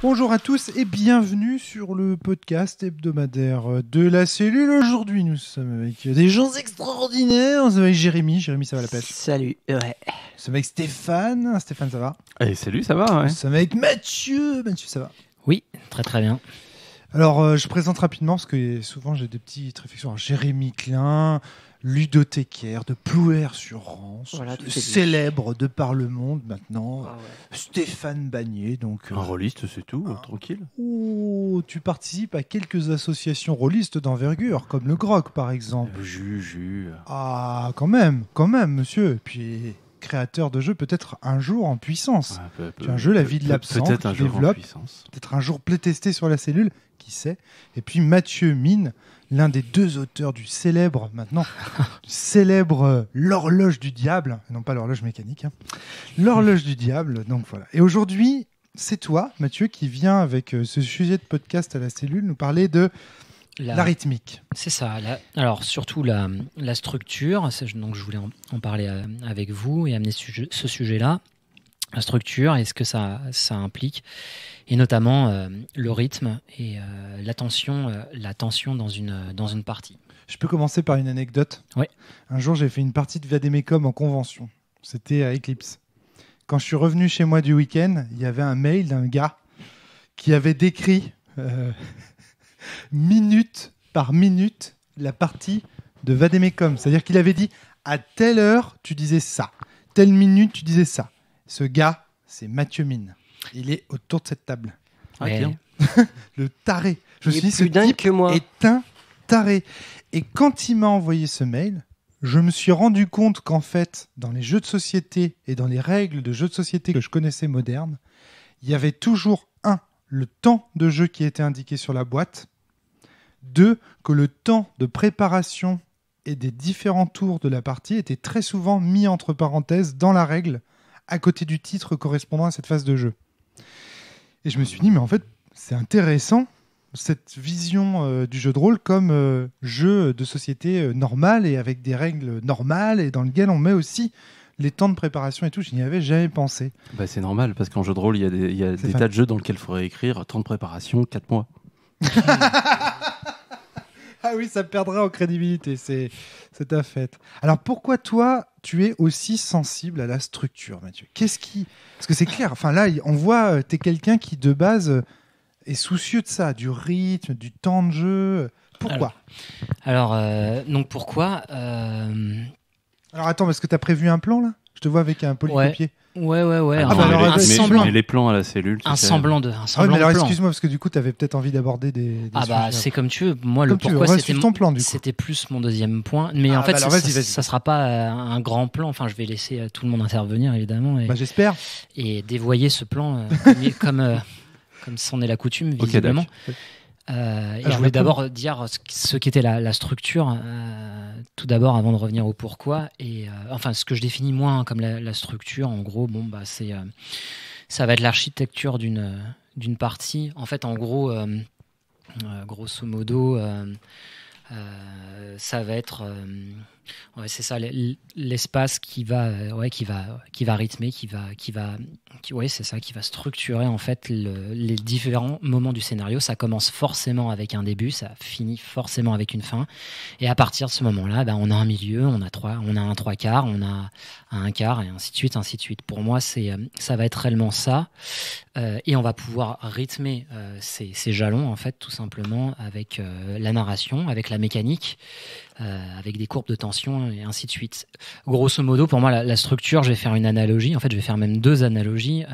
Bonjour à tous et bienvenue sur le podcast hebdomadaire de la cellule. Aujourd'hui, nous sommes avec des gens extraordinaires. Nous sommes avec Jérémy. Jérémy, ça va la pêche? Salut, ouais. Nous sommes avec Stéphane. Stéphane, ça va? Hey, salut, ça va, ouais. Nous sommes avec Mathieu. Mathieu, ça va? Oui, très très bien. Alors, je présente rapidement parce que souvent j'ai des petites réflexions. Alors, Jérémy Klein, ludothécaire de Plouer-sur-Rance, Voilà, tout est célèbre de par le monde maintenant. Ah ouais. Stéphane Bagné, donc. Un rôliste, c'est tout, tranquille. Oh, tu participes à quelques associations rôlistes d'envergure, comme le GROC par exemple. Jus. Ah, quand même, monsieur. Et puis, créateur de jeux peut-être un jour en puissance. Tu as un jeu, La Vie de l'Absent, peut-être un qui jour développe. en puissance. Peut-être un jour playtesté sur la cellule, qui sait. Et puis Mathieu Mine, l'un des deux auteurs du célèbre, maintenant, L'Horloge du Diable, non pas l'horloge mécanique, hein. L'Horloge du Diable, donc voilà. Et aujourd'hui, c'est toi, Mathieu, qui viens avec ce sujet de podcast à la cellule nous parler de la rythmique. C'est ça. Alors, surtout la structure. Donc, je voulais en parler avec vous et amener ce sujet-là. La structure et ce que ça implique. Et notamment le rythme et la tension dans une partie. Je peux commencer par une anecdote. Oui. Un jour, j'ai fait une partie de Vademecum en convention. C'était à Eclipse. Quand je suis revenu chez moi du week-end, il y avait un mail d'un gars qui avait décrit minute par minute la partie de Vademecum. C'est-à-dire qu'il avait dit à telle heure, tu disais ça. Telle minute, tu disais ça. Ce gars, c'est Mathieu Mine. Il est autour de cette table. Ouais. Le taré. Je me suis dit, ce plus dingue type que moi. est un taré. Et quand il m'a envoyé ce mail, je me suis rendu compte qu'en fait, dans les jeux de société et dans les règles de jeux de société que je connaissais modernes, il y avait toujours, 1, le temps de jeu qui était indiqué sur la boîte, 2, que le temps de préparation et des différents tours de la partie était très souvent mis entre parenthèses dans la règle, à côté du titre correspondant à cette phase de jeu. Et je me suis dit, mais en fait, c'est intéressant, cette vision du jeu de rôle comme jeu de société normal et avec des règles normales et dans lequel on met aussi les temps de préparation et tout. Je n'y avais jamais pensé. Bah, c'est normal, parce qu'en jeu de rôle, il y a des tas de jeux dans lesquels il faudrait écrire temps de préparation, 4 mois. Ah oui, ça perdra en crédibilité, c'est ta fête. Alors pourquoi toi, tu es aussi sensible à la structure, Mathieu? Qu'est-ce qui... Parce que c'est clair, enfin là, on voit, t'es quelqu'un qui de base est soucieux de ça, du rythme, du temps de jeu. Pourquoi? Alors donc pourquoi Alors attends, est-ce que t'as prévu un plan là? Je te vois avec un polycopier. Ouais. Ah, bah alors, un semblant. Mais les plans à la cellule. Un semblant de Ah ouais, mais alors plan. excuse-moi, parce que du coup, t'avais peut-être envie d'aborder des Ah bah sujets. c'est comme tu veux. Moi Comme le tu veux. pourquoi On va suivre ton plan, du coup. c'était plus mon deuxième point. Mais Ah, en fait bah alors, vas-y. ça sera pas un grand plan. Enfin je vais laisser tout le monde intervenir évidemment Bah j'espère. et dévoyer ce plan comme c'en est la coutume Ok, visiblement. d'accord. Et Alors, je voulais d'abord dire ce qu'était la structure, tout d'abord avant de revenir au pourquoi. Et enfin, ce que je définis moi hein, comme la structure, en gros, bon bah c'est ça va être l'architecture d'une partie. En fait, en gros, grosso modo, ça va être c'est ça l'espace qui va rythmer, c'est ça, qui va structurer en fait les différents moments du scénario. Ça commence forcément avec un début, ça finit forcément avec une fin, et à partir de ce moment-là, on a un milieu, on a un trois quarts, on a un quart, et ainsi de suite. Pour moi, ça va être réellement ça, et on va pouvoir rythmer ces jalons en fait tout simplement avec la narration, avec la mécanique. Avec des courbes de tension et ainsi de suite. Grosso modo, pour moi, la structure, je vais faire une analogie. En fait, je vais faire même 2 analogies.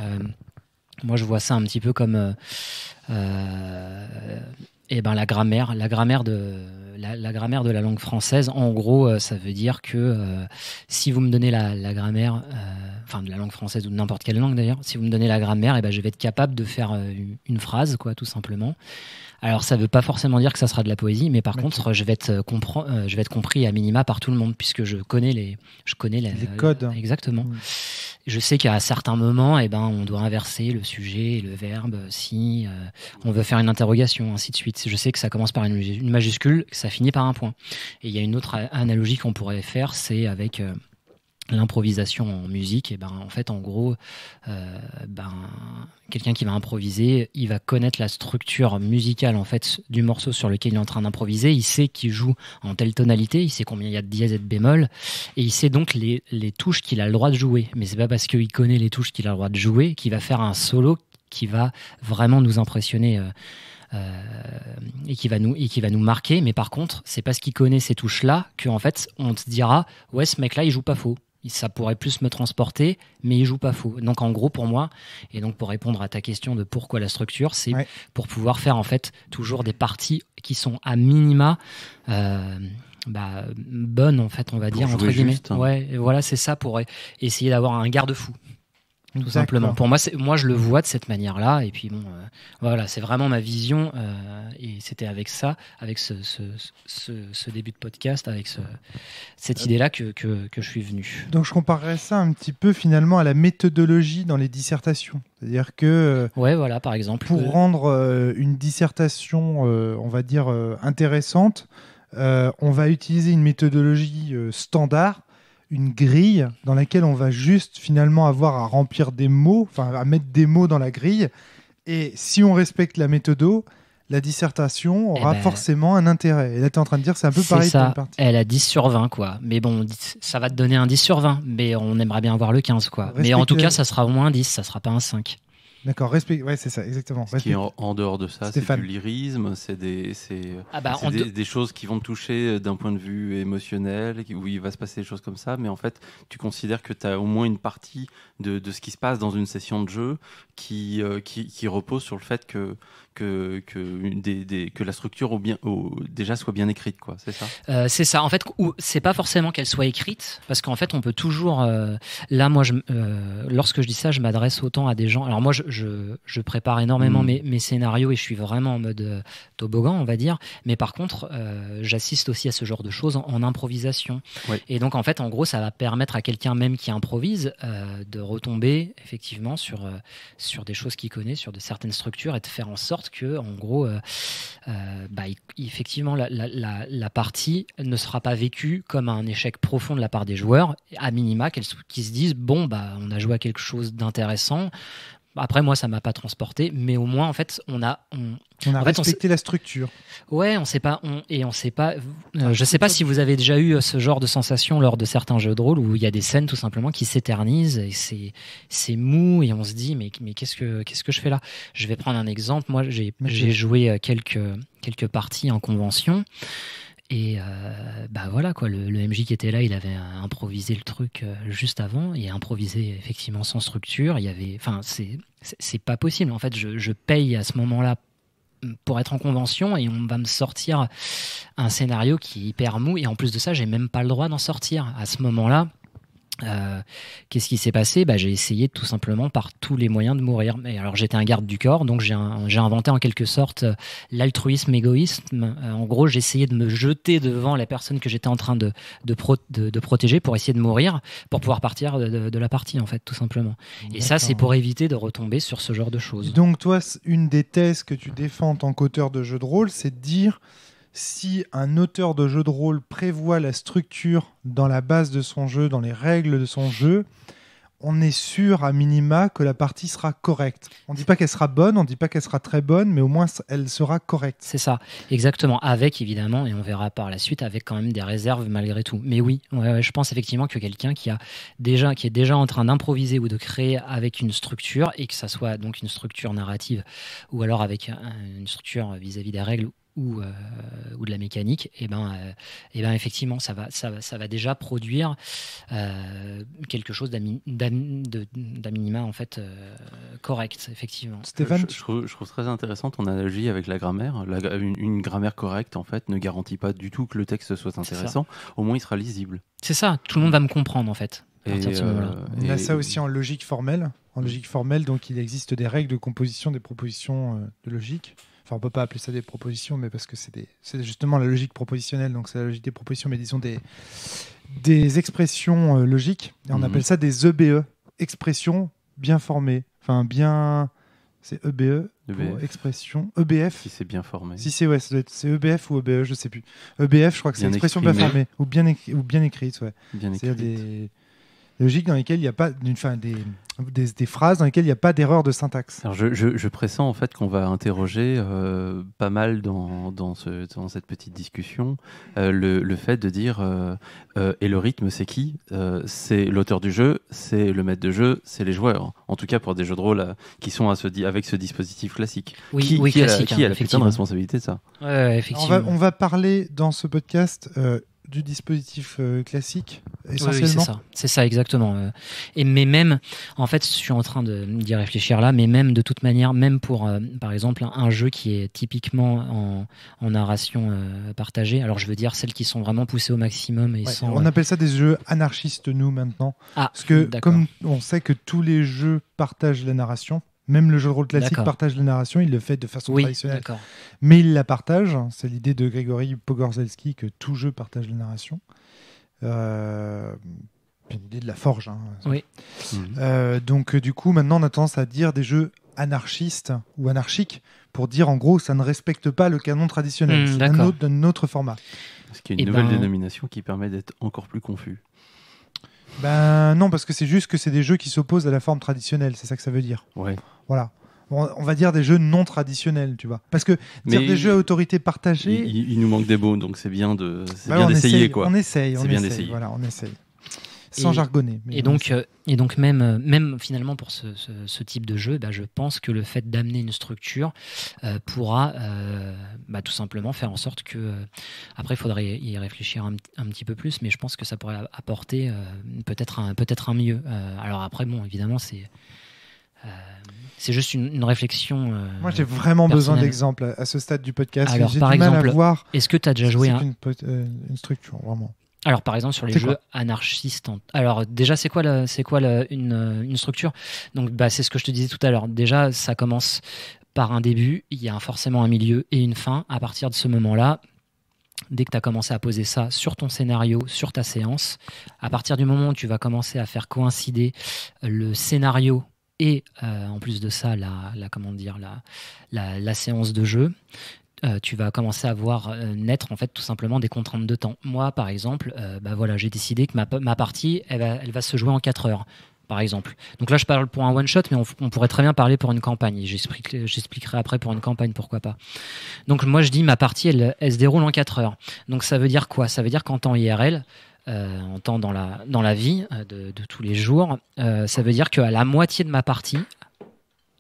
Moi, je vois ça un petit peu comme la grammaire. La grammaire de la langue française, en gros, ça veut dire que si vous me donnez la grammaire, de la langue française ou de n'importe quelle langue d'ailleurs, si vous me donnez la grammaire, je vais être capable de faire une phrase, quoi, tout simplement. Alors, ça ne veut pas forcément dire que ça sera de la poésie, mais par contre, je vais être compris à minima par tout le monde, puisque je connais les codes. Exactement. Je sais qu'à certains moments, on doit inverser le sujet et le verbe si on veut faire une interrogation, ainsi de suite. Je sais que ça commence par une majuscule, que ça finit par un point. Et il y a une autre analogie qu'on pourrait faire, c'est avec l'improvisation en musique, et en fait, en gros, quelqu'un qui va improviser, il va connaître la structure musicale en fait du morceau sur lequel il est en train d'improviser. Il sait qu'il joue en telle tonalité, il sait combien il y a de dièse et de bémol, et il sait donc les touches qu'il a le droit de jouer. Mais c'est pas parce qu'il connaît les touches qu'il a le droit de jouer qu'il va faire un solo qui va vraiment nous impressionner. Et qui va nous marquer, mais par contre, c'est parce qu'il connaît ces touches-là qu'en fait, on te dira, ouais, ce mec-là, il joue pas faux. Ça pourrait plus me transporter, mais il joue pas faux. Donc en gros, pour moi, et donc pour répondre à ta question de pourquoi la structure, c'est pour pouvoir faire en fait toujours des parties qui sont à minima bonnes, en fait, on va dire, entre guillemets. Juste, hein. Ouais, et voilà, c'est ça, pour essayer d'avoir un garde-fou. Tout simplement. Pour moi, je le vois de cette manière-là. Et puis bon, voilà, c'est vraiment ma vision. Et c'était avec ça, avec ce début de podcast, avec cette idée-là que je suis venu. Donc je comparerais ça un petit peu finalement à la méthodologie dans les dissertations. C'est-à-dire que ouais, voilà, par exemple, pour rendre une dissertation, on va dire, intéressante, on va utiliser une méthodologie standard, une grille dans laquelle on va juste finalement avoir à remplir des mots, enfin à mettre des mots dans la grille. Et si on respecte la méthodo, la dissertation aura forcément un intérêt. Et là, tu es en train de dire c'est un peu pareil pour une partie. Elle a 10 sur 20, quoi. Mais bon, ça va te donner un 10 sur 20. Mais on aimerait bien avoir le 15, quoi. Mais en tout cas, ça sera au moins un 10, ça sera pas un 5. D'accord, ouais, c'est ça, exactement. Ce qui est en dehors de ça, c'est du lyrisme, c'est des choses qui vont te toucher d'un point de vue émotionnel, où il va se passer des choses comme ça, mais en fait, tu considères que tu as au moins une partie de ce qui se passe dans une session de jeu qui repose sur le fait que la structure déjà soit bien écrite, quoi. C'est ça. C'est ça. En fait, c'est pas forcément qu'elle soit écrite, parce qu'en fait, on peut toujours. Là, moi, lorsque je dis ça, je m'adresse autant à des gens. Alors moi, je prépare énormément mes scénarios et je suis vraiment en mode toboggan, on va dire. Mais par contre, j'assiste aussi à ce genre de choses en improvisation. Ouais. Et donc, en fait, en gros, ça va permettre à quelqu'un même qui improvise de retomber effectivement sur des choses qu'il connaît, sur de certaines structures, et de faire en sorte que, en gros, effectivement, la partie ne sera pas vécue comme un échec profond de la part des joueurs, à minima, qu'ils se disent on a joué à quelque chose d'intéressant. Après, moi, ça m'a pas transporté, mais au moins, en fait, on a respecté la structure. Ouais, on sait pas. Je sais pas si vous avez déjà eu ce genre de sensation lors de certains jeux de rôle où il y a des scènes tout simplement qui s'éternisent et c'est mou et on se dit mais qu'est-ce que je fais là ? Je vais prendre un exemple. Moi, j'ai joué quelques parties en convention. Et voilà quoi, le MJ qui était là, il avait improvisé le truc juste avant, et improvisé effectivement sans structure. C'est pas possible. En fait, je paye à ce moment-là pour être en convention et on va me sortir un scénario qui est hyper mou, et en plus de ça, j'ai même pas le droit d'en sortir à ce moment-là. Qu'est-ce qui s'est passé ? J'ai essayé tout simplement par tous les moyens de mourir. Et alors j'étais un garde du corps, donc j'ai inventé en quelque sorte l'altruisme égoïsme. En gros, j'ai essayé de me jeter devant la personne que j'étais en train de protéger pour essayer de mourir, pour pouvoir partir de la partie, en fait, tout simplement. Et ça, c'est pour éviter de retomber sur ce genre de choses. Donc toi, une des thèses que tu défends en tant qu'auteur de jeu de rôle, c'est de dire: si un auteur de jeu de rôle prévoit la structure dans la base de son jeu, dans les règles de son jeu, on est sûr à minima que la partie sera correcte. On ne dit pas qu'elle sera bonne, on ne dit pas qu'elle sera très bonne, mais au moins elle sera correcte. C'est ça, exactement. Avec, évidemment, et on verra par la suite, avec quand même des réserves malgré tout. Mais oui, je pense effectivement que quelqu'un qui est déjà en train d'improviser ou de créer avec une structure, et que ça soit donc une structure narrative ou alors avec une structure vis-à-vis des règles ou de la mécanique, et effectivement ça va déjà produire quelque chose d'à minima en fait correct, effectivement. Stéphane, je trouve très intéressant ton analogie avec la grammaire. Une grammaire correcte en fait ne garantit pas du tout que le texte soit intéressant. Au moins il sera lisible. C'est ça, tout le monde va me comprendre en fait. On a ça aussi en logique formelle. En logique formelle, donc il existe des règles de composition des propositions de logique. Enfin, on ne peut pas appeler ça des propositions, mais parce que c'est justement la logique propositionnelle, donc c'est la logique des propositions, mais disons des expressions logiques. Et on appelle ça des EBE, expressions bien formées. Enfin, bien... C'est EBE pour expression. EBF. Si c'est bien formé. Si c'est, c'est EBF ou EBE, je ne sais plus. EBF, je crois que c'est expression bien formée, ou bien écrite, ouais. Bien écrite. logiques dans lesquelles il n'y a pas des phrases dans lesquelles il n'y a pas d'erreur de syntaxe. Alors je pressens en fait qu'on va interroger pas mal dans cette petite discussion le fait de dire et le rythme c'est qui c'est l'auteur du jeu, c'est le maître de jeu, c'est les joueurs. En tout cas pour des jeux de rôle qui sont avec ce dispositif classique. Qui a la putain de responsabilité de ça? Effectivement. On va parler dans ce podcast du dispositif classique essentiellement. Oui, c'est ça exactement. Mais même, en fait, je suis en train d'y réfléchir là, mais même de toute manière, même pour, par exemple, un jeu qui est typiquement en narration partagée, alors je veux dire celles qui sont vraiment poussées au maximum. On appelle ça des jeux anarchistes, nous, maintenant. Parce que comme on sait que tous les jeux partagent la narration, même le jeu de rôle classique partage la narration, il le fait de façon traditionnelle. Mais il la partage. C'est l'idée de Grégory Pogorzelski que tout jeu partage la narration. L'idée de la forge. Donc, du coup, maintenant, on a tendance à dire des jeux anarchistes ou anarchiques pour dire, en gros, ça ne respecte pas le canon traditionnel. C'est d'un autre format. Ce qui est une nouvelle dénomination qui permet d'être encore plus confus. Non, parce que c'est juste que c'est des jeux qui s'opposent à la forme traditionnelle, c'est ça que ça veut dire. Ouais. Voilà. On va dire des jeux non traditionnels, tu vois. Parce que dire des jeux à autorité partagée... Il nous manque des mots, donc c'est bien d'essayer, quoi. On essaye. Voilà, on essaye. Sans jargonner. Et donc même finalement pour ce type de jeu, je pense que le fait d'amener une structure pourra tout simplement faire en sorte que... après, il faudrait y réfléchir un petit peu plus, mais je pense que ça pourrait apporter peut-être un mieux. Alors après, bon, évidemment, c'est juste une réflexion. Moi, j'ai vraiment besoin d'exemples à ce stade du podcast. Alors, j'ai par du exemple, mal à voir est-ce que tu as déjà joué une structure, vraiment. Alors, par exemple, sur les jeux anarchistes. Alors, déjà, c'est quoi une structure? Donc, c'est ce que je te disais tout à l'heure. Déjà, ça commence par un début. Il y a forcément un milieu et une fin. À partir de ce moment-là, dès que tu as commencé à poser ça sur ton scénario, sur ta séance, à partir du moment où tu vas commencer à faire coïncider le scénario et en plus de ça, la séance de jeu, tu vas commencer à voir naître en fait tout simplement des contraintes de temps. Moi, par exemple, j'ai décidé que ma partie, elle va se jouer en 4 heures, par exemple. Donc là, je parle pour un one-shot, mais on pourrait très bien parler pour une campagne. Et j'expliquerai après pour une campagne, pourquoi pas. Donc moi, je dis ma partie, elle se déroule en 4 heures. Donc ça veut dire quoi? Ça veut dire qu'en temps IRL, en temps dans la vie de tous les jours, ça veut dire qu'à la moitié de ma partie,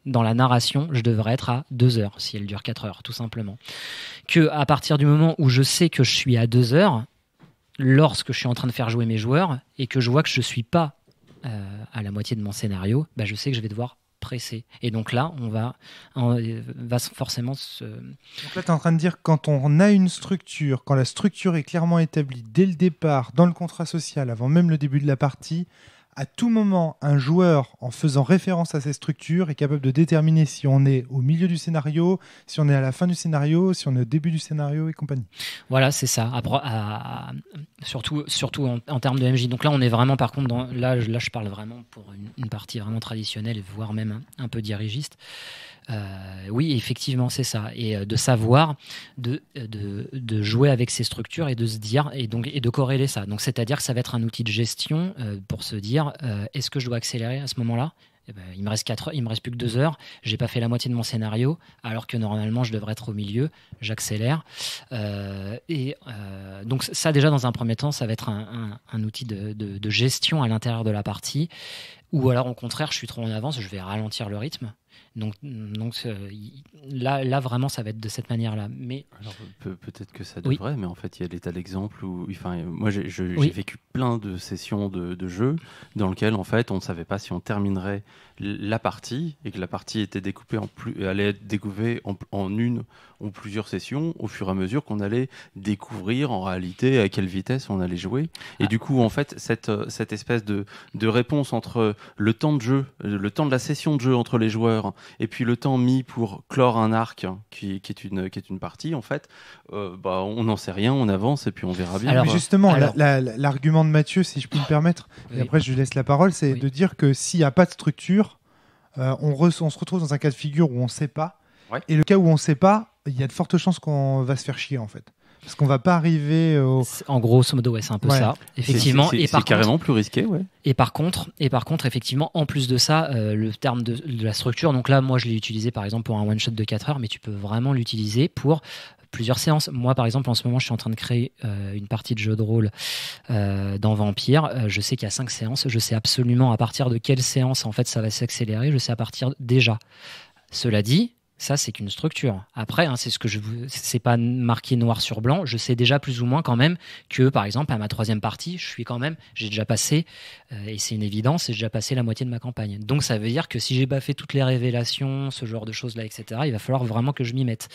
dans la narration, je devrais être à 2 heures, si elle dure 4 heures, tout simplement. À partir du moment où je sais que je suis à 2 heures, lorsque je suis en train de faire jouer mes joueurs, et que je vois que je ne suis pas à la moitié de mon scénario, je sais que je vais devoir presser. Et donc là, on va forcément se... Donc là, tu es en train de dire que quand on a une structure, quand la structure est clairement établie dès le départ, dans le contrat social, avant même le début de la partie, à tout moment, un joueur, en faisant référence à ces structures, est capable de déterminer si on est au milieu du scénario, si on est à la fin du scénario, si on est au début du scénario et compagnie. Voilà, c'est ça. Surtout en termes de MJ. Donc là, on est vraiment, par contre, là, je parle vraiment pour une partie vraiment traditionnelle, voire même un peu dirigiste. Oui, effectivement, c'est ça. Et de savoir, de jouer avec ces structures et de se dire, et de corréler ça. Donc, c'est-à-dire que ça va être un outil de gestion pour se dire, est-ce que je dois accélérer à ce moment-là? Il me reste plus que 2 heures. J'ai pas fait la moitié de mon scénario, alors que normalement je devrais être au milieu. J'accélère. Donc ça, déjà dans un premier temps, ça va être un outil de gestion à l'intérieur de la partie. Ou alors au contraire, je suis trop en avance, je vais ralentir le rythme. Donc là vraiment ça va être de cette manière-là. Mais alors peut-être que ça devrait, mais en fait il y a des tas d'exemples où, moi j'ai vécu plein de sessions de jeux dans lesquelles en fait on ne savait pas si on terminerait la partie et que la partie était découpée allait être découpée en une ou plusieurs sessions au fur et à mesure qu'on allait découvrir en réalité à quelle vitesse on allait jouer. Et du coup en fait cette espèce de réponse entre le temps de jeu, le temps de la session de jeu entre les joueurs et puis le temps mis pour clore un arc qui est une partie, en fait, on n'en sait rien, on avance et puis on verra bien. Alors, justement, l'argument de Mathieu, si je puis me permettre, et après je lui laisse la parole, c'est de dire que s'il n'y a pas de structure, on se retrouve dans un cas de figure où on ne sait pas, et le cas où on ne sait pas, il y a de fortes chances qu'on va se faire chier, en fait. Parce qu'on va pas arriver au... En grosso modo, c'est un peu ça. Effectivement. C'est carrément plus risqué, ouais. Et par contre, effectivement, en plus de ça, le terme de la structure, donc là, moi, je l'ai utilisé par exemple pour un one-shot de 4 heures, mais tu peux vraiment l'utiliser pour plusieurs séances. Moi, par exemple, en ce moment, je suis en train de créer une partie de jeu de rôle dans Vampire. Je sais qu'il y a 5 séances. Je sais absolument à partir de quelle séance, en fait, ça va s'accélérer. Je sais à partir déjà. Cela dit, ça, c'est qu'une structure. Après, c'est pas marqué noir sur blanc. Je sais déjà plus ou moins quand même que, par exemple, à ma 3e partie, j'ai déjà passé, et c'est une évidence, j'ai déjà passé la moitié de ma campagne. Donc, ça veut dire que si j'ai pas fait toutes les révélations, ce genre de choses-là, etc., il va falloir vraiment que je m'y mette.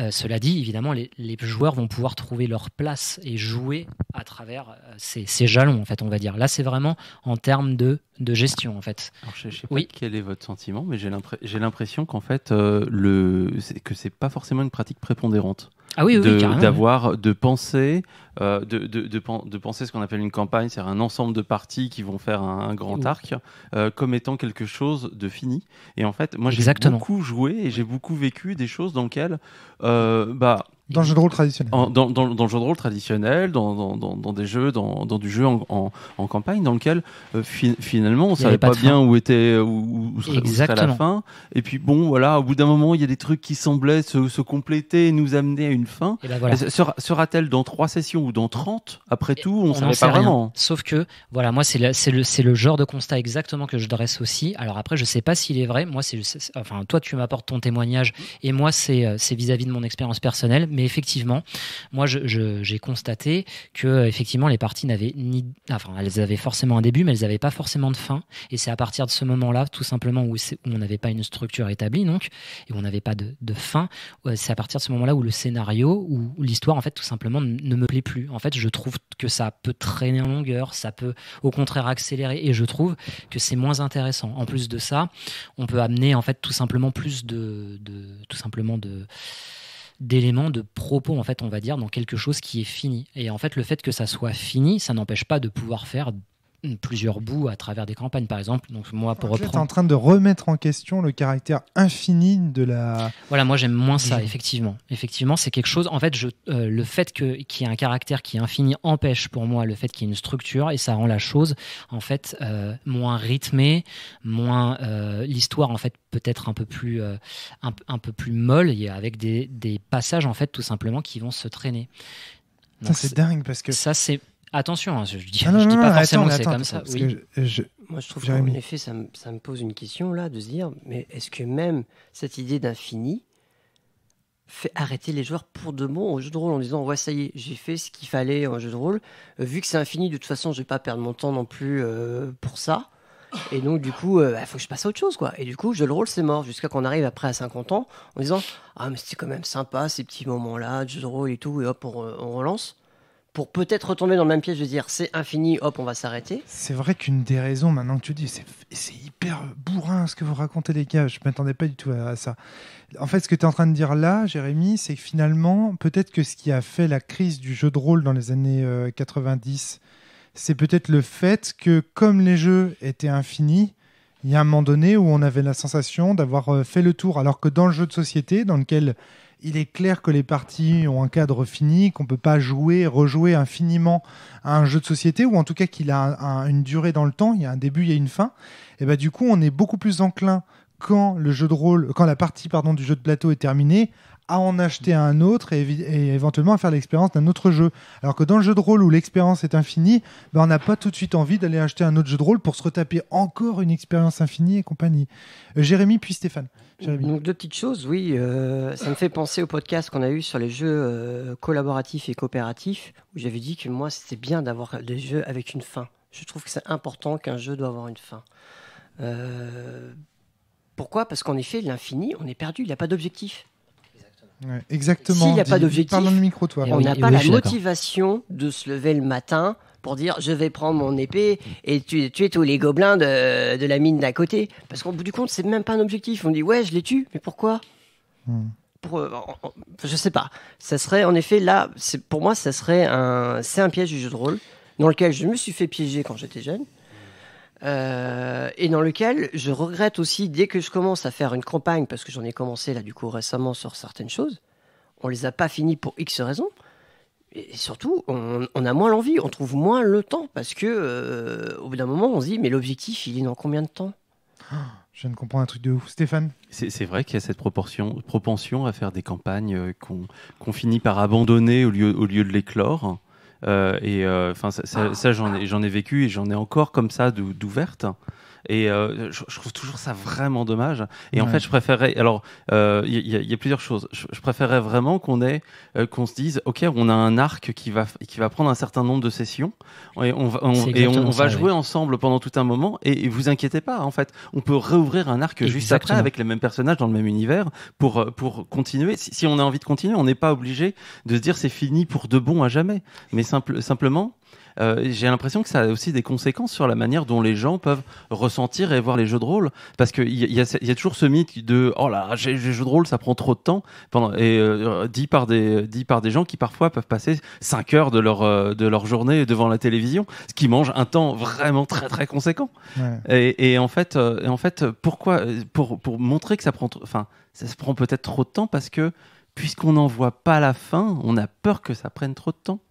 Cela dit, évidemment, les joueurs vont pouvoir trouver leur place et jouer à travers ces jalons, en fait, on va dire. Là, c'est vraiment en termes de gestion, en fait. Alors, je sais pas quel est votre sentiment, mais j'ai l'impression qu'en fait, que c'est pas forcément une pratique prépondérante. Ah oui, de penser ce qu'on appelle une campagne, c'est-à-dire un ensemble de parties qui vont faire un grand arc, comme étant quelque chose de fini. Et en fait, moi, j'ai beaucoup joué et j'ai beaucoup vécu des choses dans lesquelles dans le jeu de rôle traditionnel. Dans le jeu de rôle traditionnel, dans des jeux, dans du jeu en campagne, dans lequel finalement on savait pas bien où serait la fin. Et puis bon, voilà, au bout d'un moment, il y a des trucs qui semblaient se compléter et nous amener à une fin. Et voilà. Sera-t-elle dans 3 sessions ou dans 30 ? Après tout, on savait pas vraiment. Sauf que, voilà, moi, c'est le genre de constat exactement que je dresse aussi. Alors après, je sais pas s'il est vrai. Moi, toi, tu m'apportes ton témoignage et moi, c'est vis-à-vis de mon expérience personnelle. Mais effectivement, moi, j'ai constaté que effectivement, les parties n'avaient elles avaient forcément un début, mais elles n'avaient pas forcément de fin. Et c'est à partir de ce moment-là, tout simplement, où on n'avait pas une structure établie, donc, et où on n'avait pas de fin. C'est à partir de ce moment-là où le scénario, où l'histoire, en fait, tout simplement, ne me plaît plus. En fait, je trouve que ça peut traîner en longueur, ça peut, au contraire, accélérer, et je trouve que c'est moins intéressant. En plus de ça, on peut amener, en fait, tout simplement plus d'éléments, de propos, en fait, on va dire, dans quelque chose qui est fini. Et en fait, le fait que ça soit fini, ça n'empêche pas de pouvoir faire plusieurs bouts à travers des campagnes, par exemple. Donc moi, pour reprendre, tu es en train de remettre en question le caractère infini de la... Voilà, moi j'aime moins ça, effectivement. Effectivement, c'est quelque chose... En fait, le fait qu'il y ait un caractère qui est infini empêche pour moi le fait qu'il y ait une structure, et ça rend la chose, en fait, moins rythmée, moins... l'histoire, en fait, peut-être un peu plus molle, avec des passages, en fait, tout simplement, qui vont se traîner. Donc, c'est dingue, parce que... Ça, c'est... Attention, je dis pas forcément que c'est comme ça. Oui. Moi, je trouve qu'en effet, ça me pose une question là, de se dire, mais est-ce que même cette idée d'infini fait arrêter les joueurs pour de bon au jeu de rôle en disant, ouais, ça y est, j'ai fait ce qu'il fallait en jeu de rôle, vu que c'est infini, de toute façon, je vais pas perdre mon temps non plus pour ça. Et donc, du coup, faut que je passe à autre chose, quoi. Et du coup, jeu de rôle, c'est mort, jusqu'à qu'on arrive après à 50 ans en disant, ah, mais c'était quand même sympa ces petits moments-là, de jeu de rôle et tout, et hop, on relance. Pour peut-être retomber dans le même piège de dire c'est infini, hop, on va s'arrêter. C'est vrai qu'une des raisons, maintenant que tu dis, c'est hyper bourrin ce que vous racontez, les gars, je ne m'attendais pas du tout à ça. En fait, ce que tu es en train de dire là, Jérémy, c'est que finalement, peut-être que ce qui a fait la crise du jeu de rôle dans les années 90, c'est peut-être le fait que, comme les jeux étaient infinis, il y a un moment donné où on avait la sensation d'avoir fait le tour, alors que dans le jeu de société, dans lequel... il est clair que les parties ont un cadre fini, qu'on ne peut pas rejouer infiniment à un jeu de société, ou en tout cas qu'il a une durée dans le temps, il y a un début, il y a une fin. Et bah, du coup, on est beaucoup plus enclin, quand la partie du jeu de plateau est terminée, à en acheter un autre et éventuellement à faire l'expérience d'un autre jeu. Alors que dans le jeu de rôle où l'expérience est infinie, on n'a pas tout de suite envie d'aller acheter un autre jeu de rôle pour se retaper encore une expérience infinie et compagnie. Jérémy puis Stéphane. Donc 2 petites choses, oui. Ça me fait penser au podcast qu'on a eu sur les jeux collaboratifs et coopératifs, où j'avais dit que moi, c'était bien d'avoir des jeux avec une fin. Je trouve que c'est important qu'un jeu doit avoir une fin. Pourquoi ? Parce qu'en effet, l'infini, on est perdu, il n'y a pas d'objectif. Ouais, exactement. S'il n'y a pas d'objectif, parle dans le micro, toi. On n'a pas la motivation de se lever le matin pour dire je vais prendre mon épée et tuer tous les gobelins de la mine d'à côté. Parce qu'au bout du compte, c'est même pas un objectif. On dit ouais, je les tue, mais pourquoi je sais pas. Ça serait en effet là, pour moi, c'est un piège du jeu de rôle dans lequel je me suis fait piéger quand j'étais jeune. Et dans lequel je regrette aussi, dès que je commence à faire une campagne, parce que j'en ai commencé là du coup récemment sur certaines choses, on les a pas finies pour X raisons, Et surtout, on a moins l'envie, on trouve moins le temps, parce que au bout d'un moment, on se dit, mais l'objectif, il est dans combien de temps ? Je viens de comprendre un truc de ouf. Stéphane ? C'est vrai qu'il y a cette propension à faire des campagnes qu'on finit par abandonner au lieu de l'éclore. Ça j'en ai vécu et j'en ai encore comme ça d'ouvertes. Et je trouve toujours ça vraiment dommage. Et en fait, je préférerais. Alors, il y a plusieurs choses. Je préférerais vraiment qu'on se dise, ok, on a un arc qui va prendre un certain nombre de sessions et on va jouer ensemble pendant tout un moment. Et vous inquiétez pas, en fait, on peut réouvrir un arc juste après avec les mêmes personnages dans le même univers pour continuer. Si on a envie de continuer, on n'est pas obligé de se dire c'est fini pour de bon à jamais. Mais simplement. J'ai l'impression que ça a aussi des conséquences sur la manière dont les gens peuvent ressentir et voir les jeux de rôle, parce qu'il y a toujours ce mythe de oh là, les jeux de rôle ça prend trop de temps, dit par des gens qui parfois peuvent passer 5 heures de leur journée devant la télévision, ce qui mange un temps vraiment très très conséquent. Et en fait pourquoi pour montrer que ça prend peut-être trop de temps, parce que puisqu'on n'en voit pas la fin, on a peur que ça prenne trop de temps.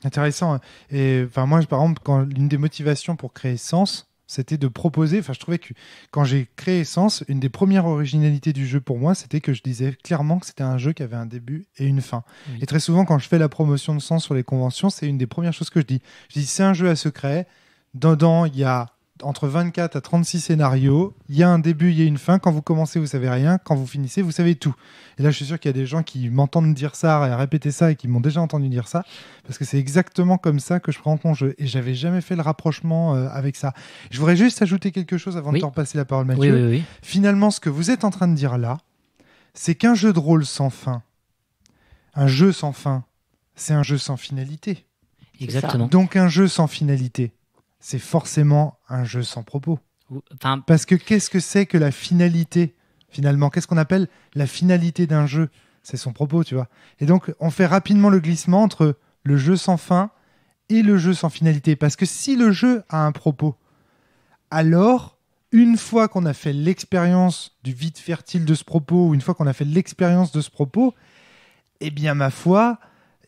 Intéressant. Et moi, par exemple, l'une des motivations pour créer Sens, c'était de proposer. Je trouvais que quand j'ai créé Sens, une des premières originalités du jeu pour moi, c'était que je disais clairement que c'était un jeu qui avait un début et une fin. Oui. Et très souvent, quand je fais la promotion de Sens sur les conventions, c'est une des premières choses que je dis. Je dis, c'est un jeu à secret. Dedans, il y a entre 24 à 36 scénarios. Il y a un début, il y a une fin. Quand vous commencez, vous savez rien. Quand vous finissez, vous savez tout. Et là, je suis sûr qu'il y a des gens qui m'entendent dire ça et répéter ça et qui m'ont déjà entendu dire ça, parce que c'est exactement comme ça que je prends mon jeu. Et j'avais jamais fait le rapprochement avec ça. Je voudrais juste ajouter quelque chose avant de te repasser la parole, Mathieu. Oui. Finalement, ce que vous êtes en train de dire là, c'est qu'un jeu de rôle sans fin, un jeu sans fin, c'est un jeu sans finalité. Exactement. Donc un jeu sans finalité, c'est forcément un jeu sans propos. Parce que qu'est-ce que c'est que la finalité ? Finalement, qu'est-ce qu'on appelle la finalité d'un jeu ? C'est son propos, tu vois. Et donc, on fait rapidement le glissement entre le jeu sans fin et le jeu sans finalité. Parce que si le jeu a un propos, alors, une fois qu'on a fait l'expérience du vide fertile de ce propos, ou une fois qu'on a fait l'expérience de ce propos, eh bien, ma foi,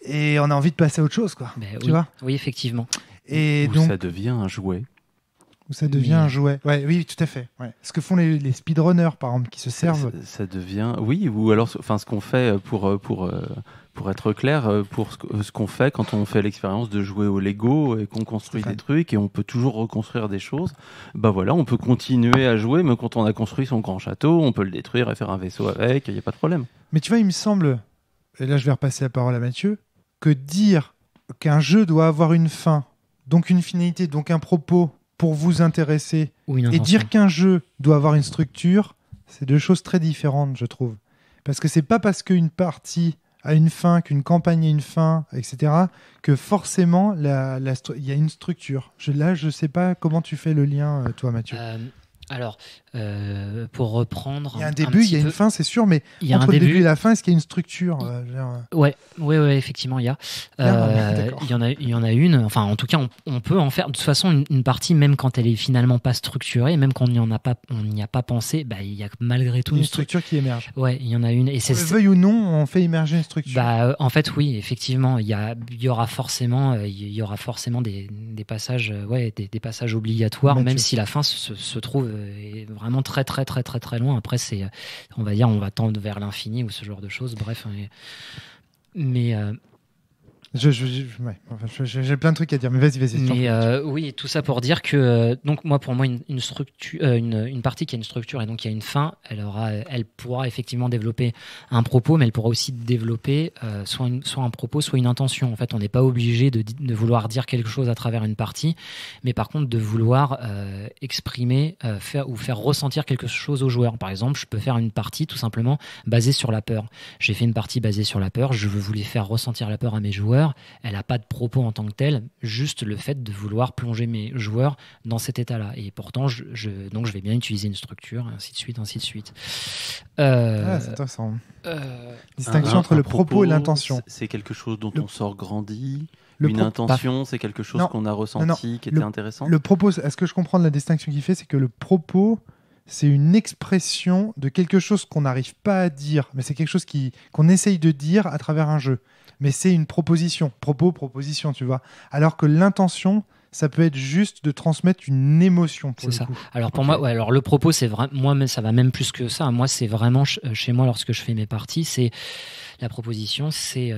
et on a envie de passer à autre chose, quoi. Tu vois ? Oui, effectivement. Et donc, ça devient un jouet. Où ça devient un jouet. Oui, tout à fait. Ouais. Ce que font les speedrunners, par exemple, qui se servent. Ça devient... Oui, ou alors ce qu'on fait, pour être clair, pour ce qu'on fait quand on fait l'expérience de jouer au Lego et qu'on construit des trucs et on peut toujours reconstruire des choses, on peut continuer à jouer, mais quand on a construit son grand château, on peut le détruire et faire un vaisseau avec, il n'y a pas de problème. Mais tu vois, il me semble, et là je vais repasser la parole à Mathieu, que dire qu'un jeu doit avoir une fin, donc une finalité, donc un propos pour vous intéresser, et dire qu'un jeu doit avoir une structure, c'est deux choses très différentes, je trouve. Parce que c'est pas parce qu'une partie a une fin, qu'une campagne a une fin, etc., que forcément il y a une structure. Là, je sais pas comment tu fais le lien, toi, Mathieu. Alors, pour reprendre... Il y a un début, il y a une fin, c'est sûr, mais entre le début et la fin, est-ce qu'il y a une structure ? Oui, effectivement, il y a. Il y en a une. Enfin, en tout cas, on peut en faire. De toute façon, une partie, même quand elle est finalement pas structurée, même quand on n'y a pas pensé, il y a malgré tout une structure qui émerge. Ouais, il y en a une. Et on le veuille ou non, on fait émerger une structure. En fait, oui, effectivement, il y aura forcément des passages, des passages obligatoires, même si la fin se trouve est vraiment très très très très très loin. Après, on va tendre vers l'infini ou ce genre de choses. Bref, mais j'ai plein de trucs à dire, mais vas-y. Mais oui, tout ça pour dire que donc pour moi une structure, une partie qui a une structure et donc qui a une fin, elle pourra effectivement développer un propos, mais elle pourra aussi développer soit un propos, soit une intention. En fait, on n'est pas obligé de vouloir dire quelque chose à travers une partie, mais par contre de vouloir exprimer, faire ressentir quelque chose aux joueurs. Par exemple, je peux faire une partie tout simplement basée sur la peur. J'ai fait une partie basée sur la peur. Je voulais faire ressentir la peur à mes joueurs. Elle n'a pas de propos en tant que tel, juste le fait de vouloir plonger mes joueurs dans cet état-là. Et pourtant, donc je vais bien utiliser une structure, ainsi de suite. C'est intéressant. Distinction entre le propos et l'intention. C'est quelque chose dont on sort grandi. Une intention, c'est quelque chose qu'on a ressenti qui était intéressant. Le propos, est-ce que je comprends la distinction qu'il fait, c'est que le propos, c'est une expression de quelque chose qu'on n'arrive pas à dire, mais c'est quelque chose qu'on essaye de dire à travers un jeu. Mais c'est une proposition, proposition, tu vois. Alors que l'intention, ça peut être juste de transmettre une émotion. C'est ça. Alors pour moi, alors le propos, c'est vraiment, moi, ça va même plus que ça. Moi, c'est vraiment chez moi lorsque je fais mes parties, c'est la proposition, c'est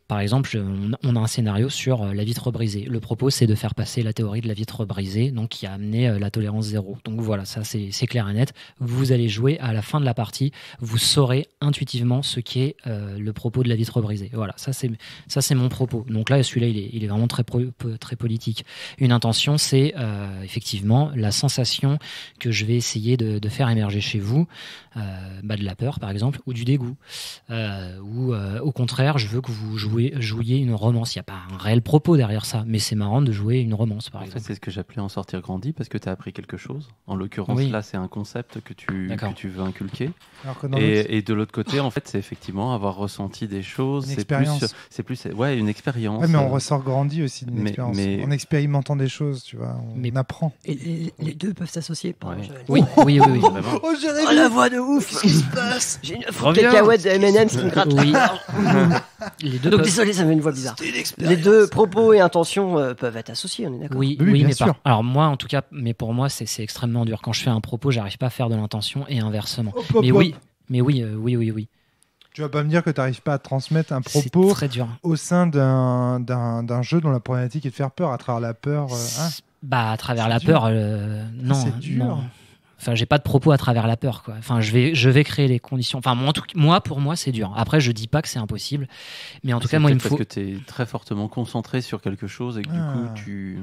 par exemple, on a un scénario sur la vitre brisée. Le propos, c'est de faire passer la théorie de la vitre brisée, donc qui a amené la tolérance zéro. Donc voilà, ça c'est clair et net. Vous allez jouer à la fin de la partie, vous saurez intuitivement ce qu'est le propos de la vitre brisée. Voilà, ça c'est mon propos. Donc là, celui-là, il est vraiment très politique. Une intention, c'est effectivement la sensation que je vais essayer de faire émerger chez vous, de la peur par exemple, ou du dégoût. Ou au contraire, je veux que vous jouiez une romance. Il n'y a pas un réel propos derrière ça, mais c'est marrant de jouer une romance, par exemple. C'est ce que j'appelais en sortir grandi, parce que tu as appris quelque chose. En l'occurrence, là, c'est un concept que tu veux inculquer. Et de l'autre côté, en fait, c'est effectivement avoir ressenti des choses. Une expérience. C'est plus une expérience. Ouais, mais on ressort grandi aussi d'une expérience. En expérimentant des choses, tu vois, on apprend. Et les deux peuvent s'associer. Oui. Oh, la voix de ouf. Qu'est-ce qui se passe? J'ai une cacahuète de M&M's qui me gratte. Oui. Donc désolé, ça me fait une voix bizarre. Les deux propos et intentions peuvent être associés, on est d'accord? Oui, bien sûr. Alors moi, en tout cas, mais pour moi, c'est extrêmement dur. Quand je fais un propos, j'arrive pas à faire de l'intention et inversement. Oui. Tu vas pas me dire que tu n'arrives pas à transmettre un propos au sein d'un jeu dont la problématique est de faire peur à travers la peur. À travers la peur, non. C'est dur. Non. Enfin, j'ai pas de propos à travers la peur, quoi. Enfin, je vais créer les conditions. Enfin, pour moi, c'est dur. Après, je dis pas que c'est impossible, mais en tout cas, moi, il me faut. Parce que tu es très fortement concentré sur quelque chose et que du coup, tu.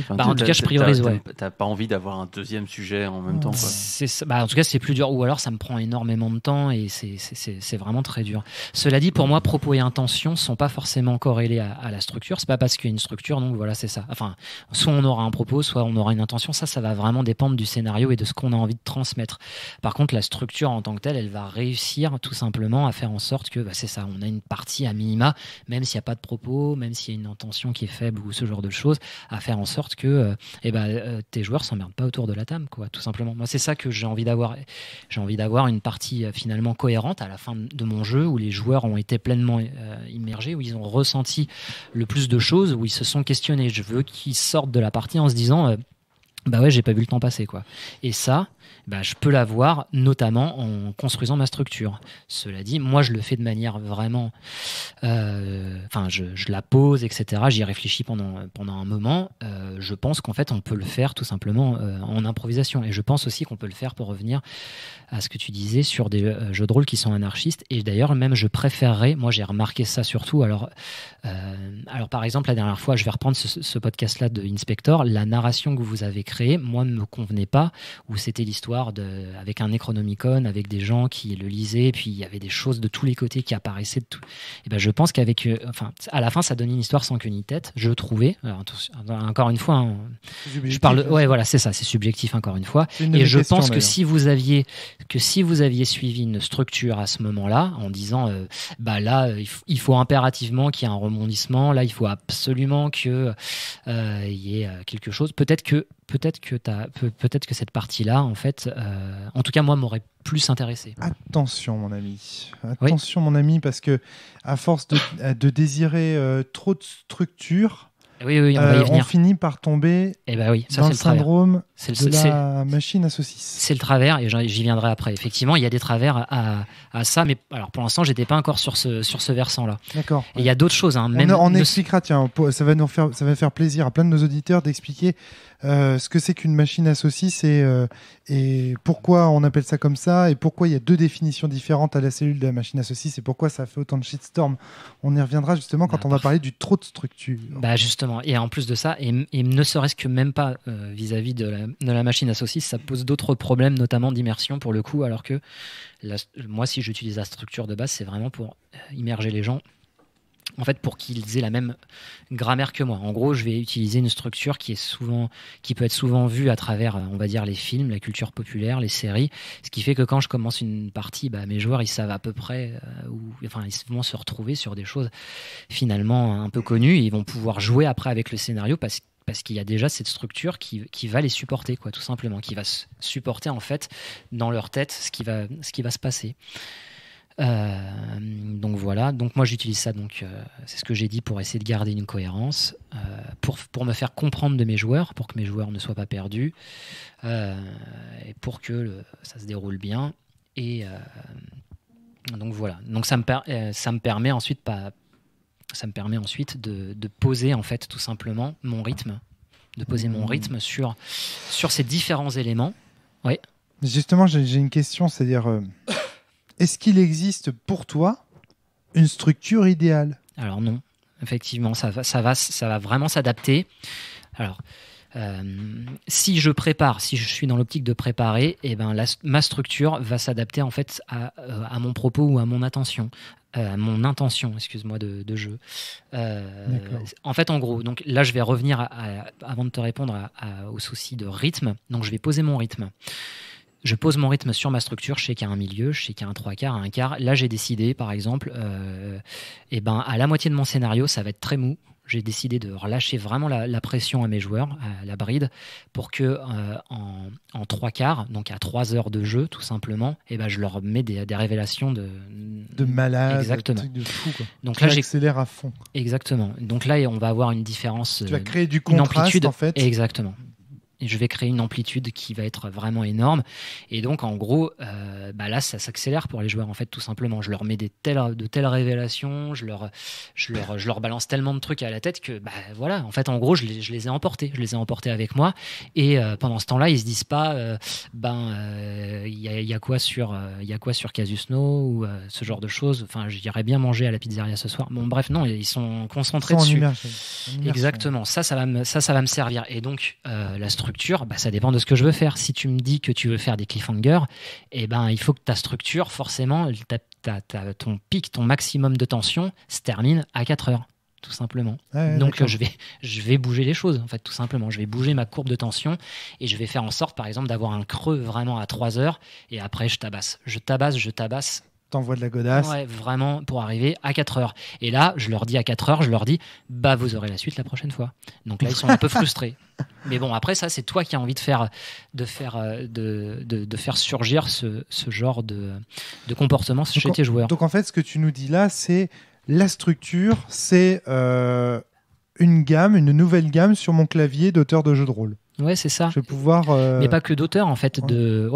En tout cas, je priorise. T'as pas envie d'avoir un deuxième sujet en même temps, quoi. En tout cas, c'est plus dur. Ou alors, ça me prend énormément de temps et c'est vraiment très dur. Cela dit, pour moi, propos et intention sont pas forcément corrélés à la structure. C'est pas parce qu'il y a une structure, donc voilà, c'est ça. Enfin, soit on aura un propos, soit on aura une intention. Ça va vraiment dépendre du scénario et de ce qu'on a envie de transmettre. Par contre, la structure en tant que telle, elle va réussir tout simplement à faire en sorte que, c'est ça, on a une partie à minima, même s'il n'y a pas de propos, même s'il y a une intention qui est faible ou ce genre de choses, à faire en sorte que tes joueurs s'emmerdent pas autour de la table, quoi, tout simplement. Moi, c'est ça que j'ai envie d'avoir. J'ai envie d'avoir une partie finalement cohérente à la fin de mon jeu où les joueurs ont été pleinement immergés, où ils ont ressenti le plus de choses, où ils se sont questionnés. Je veux qu'ils sortent de la partie en se disant j'ai pas vu le temps passer, quoi. Et ça, je peux l'avoir notamment en construisant ma structure. Cela dit, moi je le fais de manière vraiment je la pose, etc. J'y réfléchis pendant un moment. Je pense qu'en fait on peut le faire tout simplement en improvisation, et je pense aussi qu'on peut le faire, pour revenir à ce que tu disais, sur des jeux de rôle qui sont anarchistes. Et d'ailleurs même je préférerais, moi j'ai remarqué ça surtout, alors par exemple la dernière fois, je vais reprendre ce podcast là de Inspector, la narration que vous avez créée, moi ne me convenait pas, où c'était l'histoire avec un Necronomicon, avec des gens qui le lisaient, puis il y avait des choses de tous les côtés qui apparaissaient de tout. Et je pense qu'avec à la fin ça donne une histoire sans queue ni tête, je trouvais. Alors, encore une fois, je parle c'est ça, c'est subjectif encore une fois, et je pense que si vous aviez suivi une structure à ce moment-là, en disant là il faut impérativement qu'il y ait un rebondissement, là il faut absolument que il y ait quelque chose, peut-être que cette partie-là, en fait, en tout cas, moi, m'aurait plus intéressé. Attention, mon ami. Mon ami, parce que à force de désirer trop de structure, on finit par tomber dans le syndrome de la machine à saucisses. C'est le travers, et j'y viendrai après. Effectivement, il y a des travers à ça, mais alors pour l'instant, j'étais pas encore sur ce versant-là. D'accord. Et il y a d'autres choses. On expliquera, tiens, ça va faire plaisir à plein de nos auditeurs d'expliquer ce que c'est qu'une machine à saucisses et pourquoi on appelle ça comme ça, et pourquoi il y a deux définitions différentes à la cellule de la machine à saucisses, et pourquoi ça fait autant de shitstorm. On y reviendra justement quand on va parler du trop de structure. Justement, et en plus de ça, et ne serait-ce que même pas vis-à-vis de la machine à saucisses, ça pose d'autres problèmes, notamment d'immersion pour le coup, alors que moi, si j'utilise la structure de base, c'est vraiment pour immerger les gens, en fait, pour qu'ils aient la même grammaire que moi. En gros, je vais utiliser une structure qui peut être souvent vue à travers, on va dire, les films, la culture populaire, les séries, ce qui fait que quand je commence une partie, mes joueurs, ils savent à peu près, ils vont se retrouver sur des choses finalement un peu connues, et ils vont pouvoir jouer après avec le scénario, parce qu'il y a déjà cette structure qui va les supporter, quoi, tout simplement, qui va supporter en fait dans leur tête ce qui va se passer. Donc voilà, donc moi j'utilise ça, donc c'est ce que j'ai dit, pour essayer de garder une cohérence, pour me faire comprendre de mes joueurs, pour que mes joueurs ne soient pas perdus, et pour que ça se déroule bien. Et donc voilà, donc ça me permet ensuite de poser en fait tout simplement mon rythme, sur ces différents éléments. Oui. Justement, j'ai une question, c'est-à-dire est-ce qu'il existe pour toi une structure idéale ? Alors non, effectivement, ça va vraiment s'adapter. Alors, si je suis dans l'optique de préparer, et ben ma structure va s'adapter en fait à mon propos ou à mon intention, excuse-moi, de jeu. En fait, en gros, donc là, je vais revenir avant de te répondre au souci de rythme. Donc, je vais poser mon rythme. Je pose mon rythme sur ma structure. Je sais qu'il y a un milieu, je sais qu'il y a un 3/4, un quart. Là, j'ai décidé, par exemple, à la moitié de mon scénario, ça va être très mou. J'ai décidé de relâcher vraiment la pression à mes joueurs, à la bride, pour que en 3/4, donc à 3 heures de jeu, tout simplement, je leur mets des révélations de malade, exactement. De fou, quoi. Donc là, j'accélère à fond. Exactement. Donc là, on va avoir une différence. Tu vas créer du contraste, en fait. Exactement. Et je vais créer une amplitude qui va être vraiment énorme. Et donc, en gros, là, ça s'accélère pour les joueurs, en fait, tout simplement. Je leur mets de telles révélations, je leur balance tellement de trucs à la tête que, voilà, en fait, en gros, je les ai emportés. Je les ai emportés avec moi. Et pendant ce temps-là, ils se disent pas, il y a quoi sur Casus No ou ce genre de choses. Enfin, j'irais bien manger à la pizzeria ce soir. Bon, bref, non, ils sont concentrés dessus. Exactement. Ça va me servir. Et donc, la structure, ça dépend de ce que je veux faire. Si tu me dis que tu veux faire des cliffhangers, il faut que ta structure, forcément, ton pic, ton maximum de tension se termine à 4 heures, tout simplement. Donc je vais bouger les choses, en fait, tout simplement. Je vais bouger ma courbe de tension et je vais faire en sorte, par exemple, d'avoir un creux vraiment à 3 heures, et après je tabasse. T'envoies de la godasse. Ouais, vraiment, pour arriver à 4 heures. Et là, je leur dis à 4 heures, vous aurez la suite la prochaine fois. Donc là, ils sont un peu frustrés. Mais bon, après, ça, c'est toi qui as envie de faire surgir ce genre de comportement chez tes joueurs. Donc en fait, ce que tu nous dis là, c'est la structure, c'est une nouvelle gamme sur mon clavier d'auteur de jeux de rôle. Ouais, c'est ça. Je vais pouvoir. Mais pas que d'auteur, en fait, de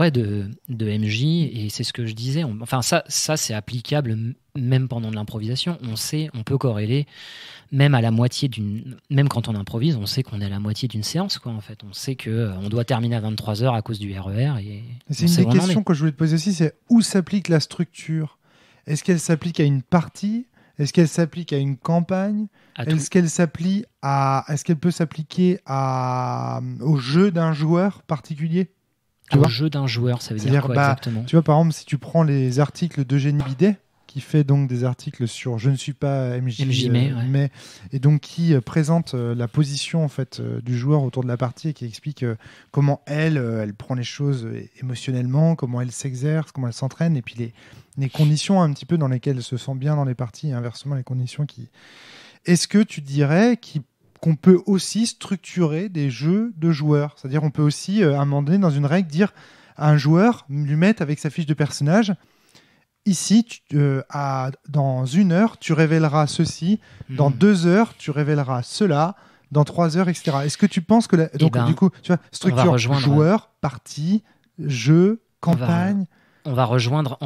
MJ, et c'est ce que je disais. Enfin, ça c'est applicable même pendant de l'improvisation. On peut corréler même à la moitié même quand on improvise, on sait qu'on est à la moitié d'une séance, quoi. En fait, on sait que on doit terminer à 23h à cause du RER. Et c'est une des questions que je voulais te poser aussi, c'est où s'applique la structure ? Est-ce qu'elle s'applique à une partie ? Est-ce qu'elle s'applique à une campagne ? Est-ce qu'elle peut s'appliquer au jeu d'un joueur particulier ? Au jeu d'un joueur, ça veut dire quoi exactement ? Tu vois, par exemple, si tu prends les articles d'Eugénie Bidet, qui fait donc des articles sur Je ne suis pas MJ mais et donc qui présente la position en fait du joueur autour de la partie et qui explique comment elle prend les choses émotionnellement, comment elle s'exerce, comment elle s'entraîne, et puis les conditions un petit peu dans lesquelles elle se sent bien dans les parties, et inversement les conditions qui... Est-ce que tu dirais qu'on peut aussi structurer des jeux de joueurs ? C'est-à-dire on peut aussi, à un moment donné, dans une règle, dire à un joueur, lui mettre avec sa fiche de personnage, ici, dans 1 heure, tu révéleras ceci, dans 2 heures, tu révéleras cela, dans 3 heures, etc. Est-ce que tu penses que... du coup, tu vois, structure, joueur, partie, jeu, campagne... On va rejoindre.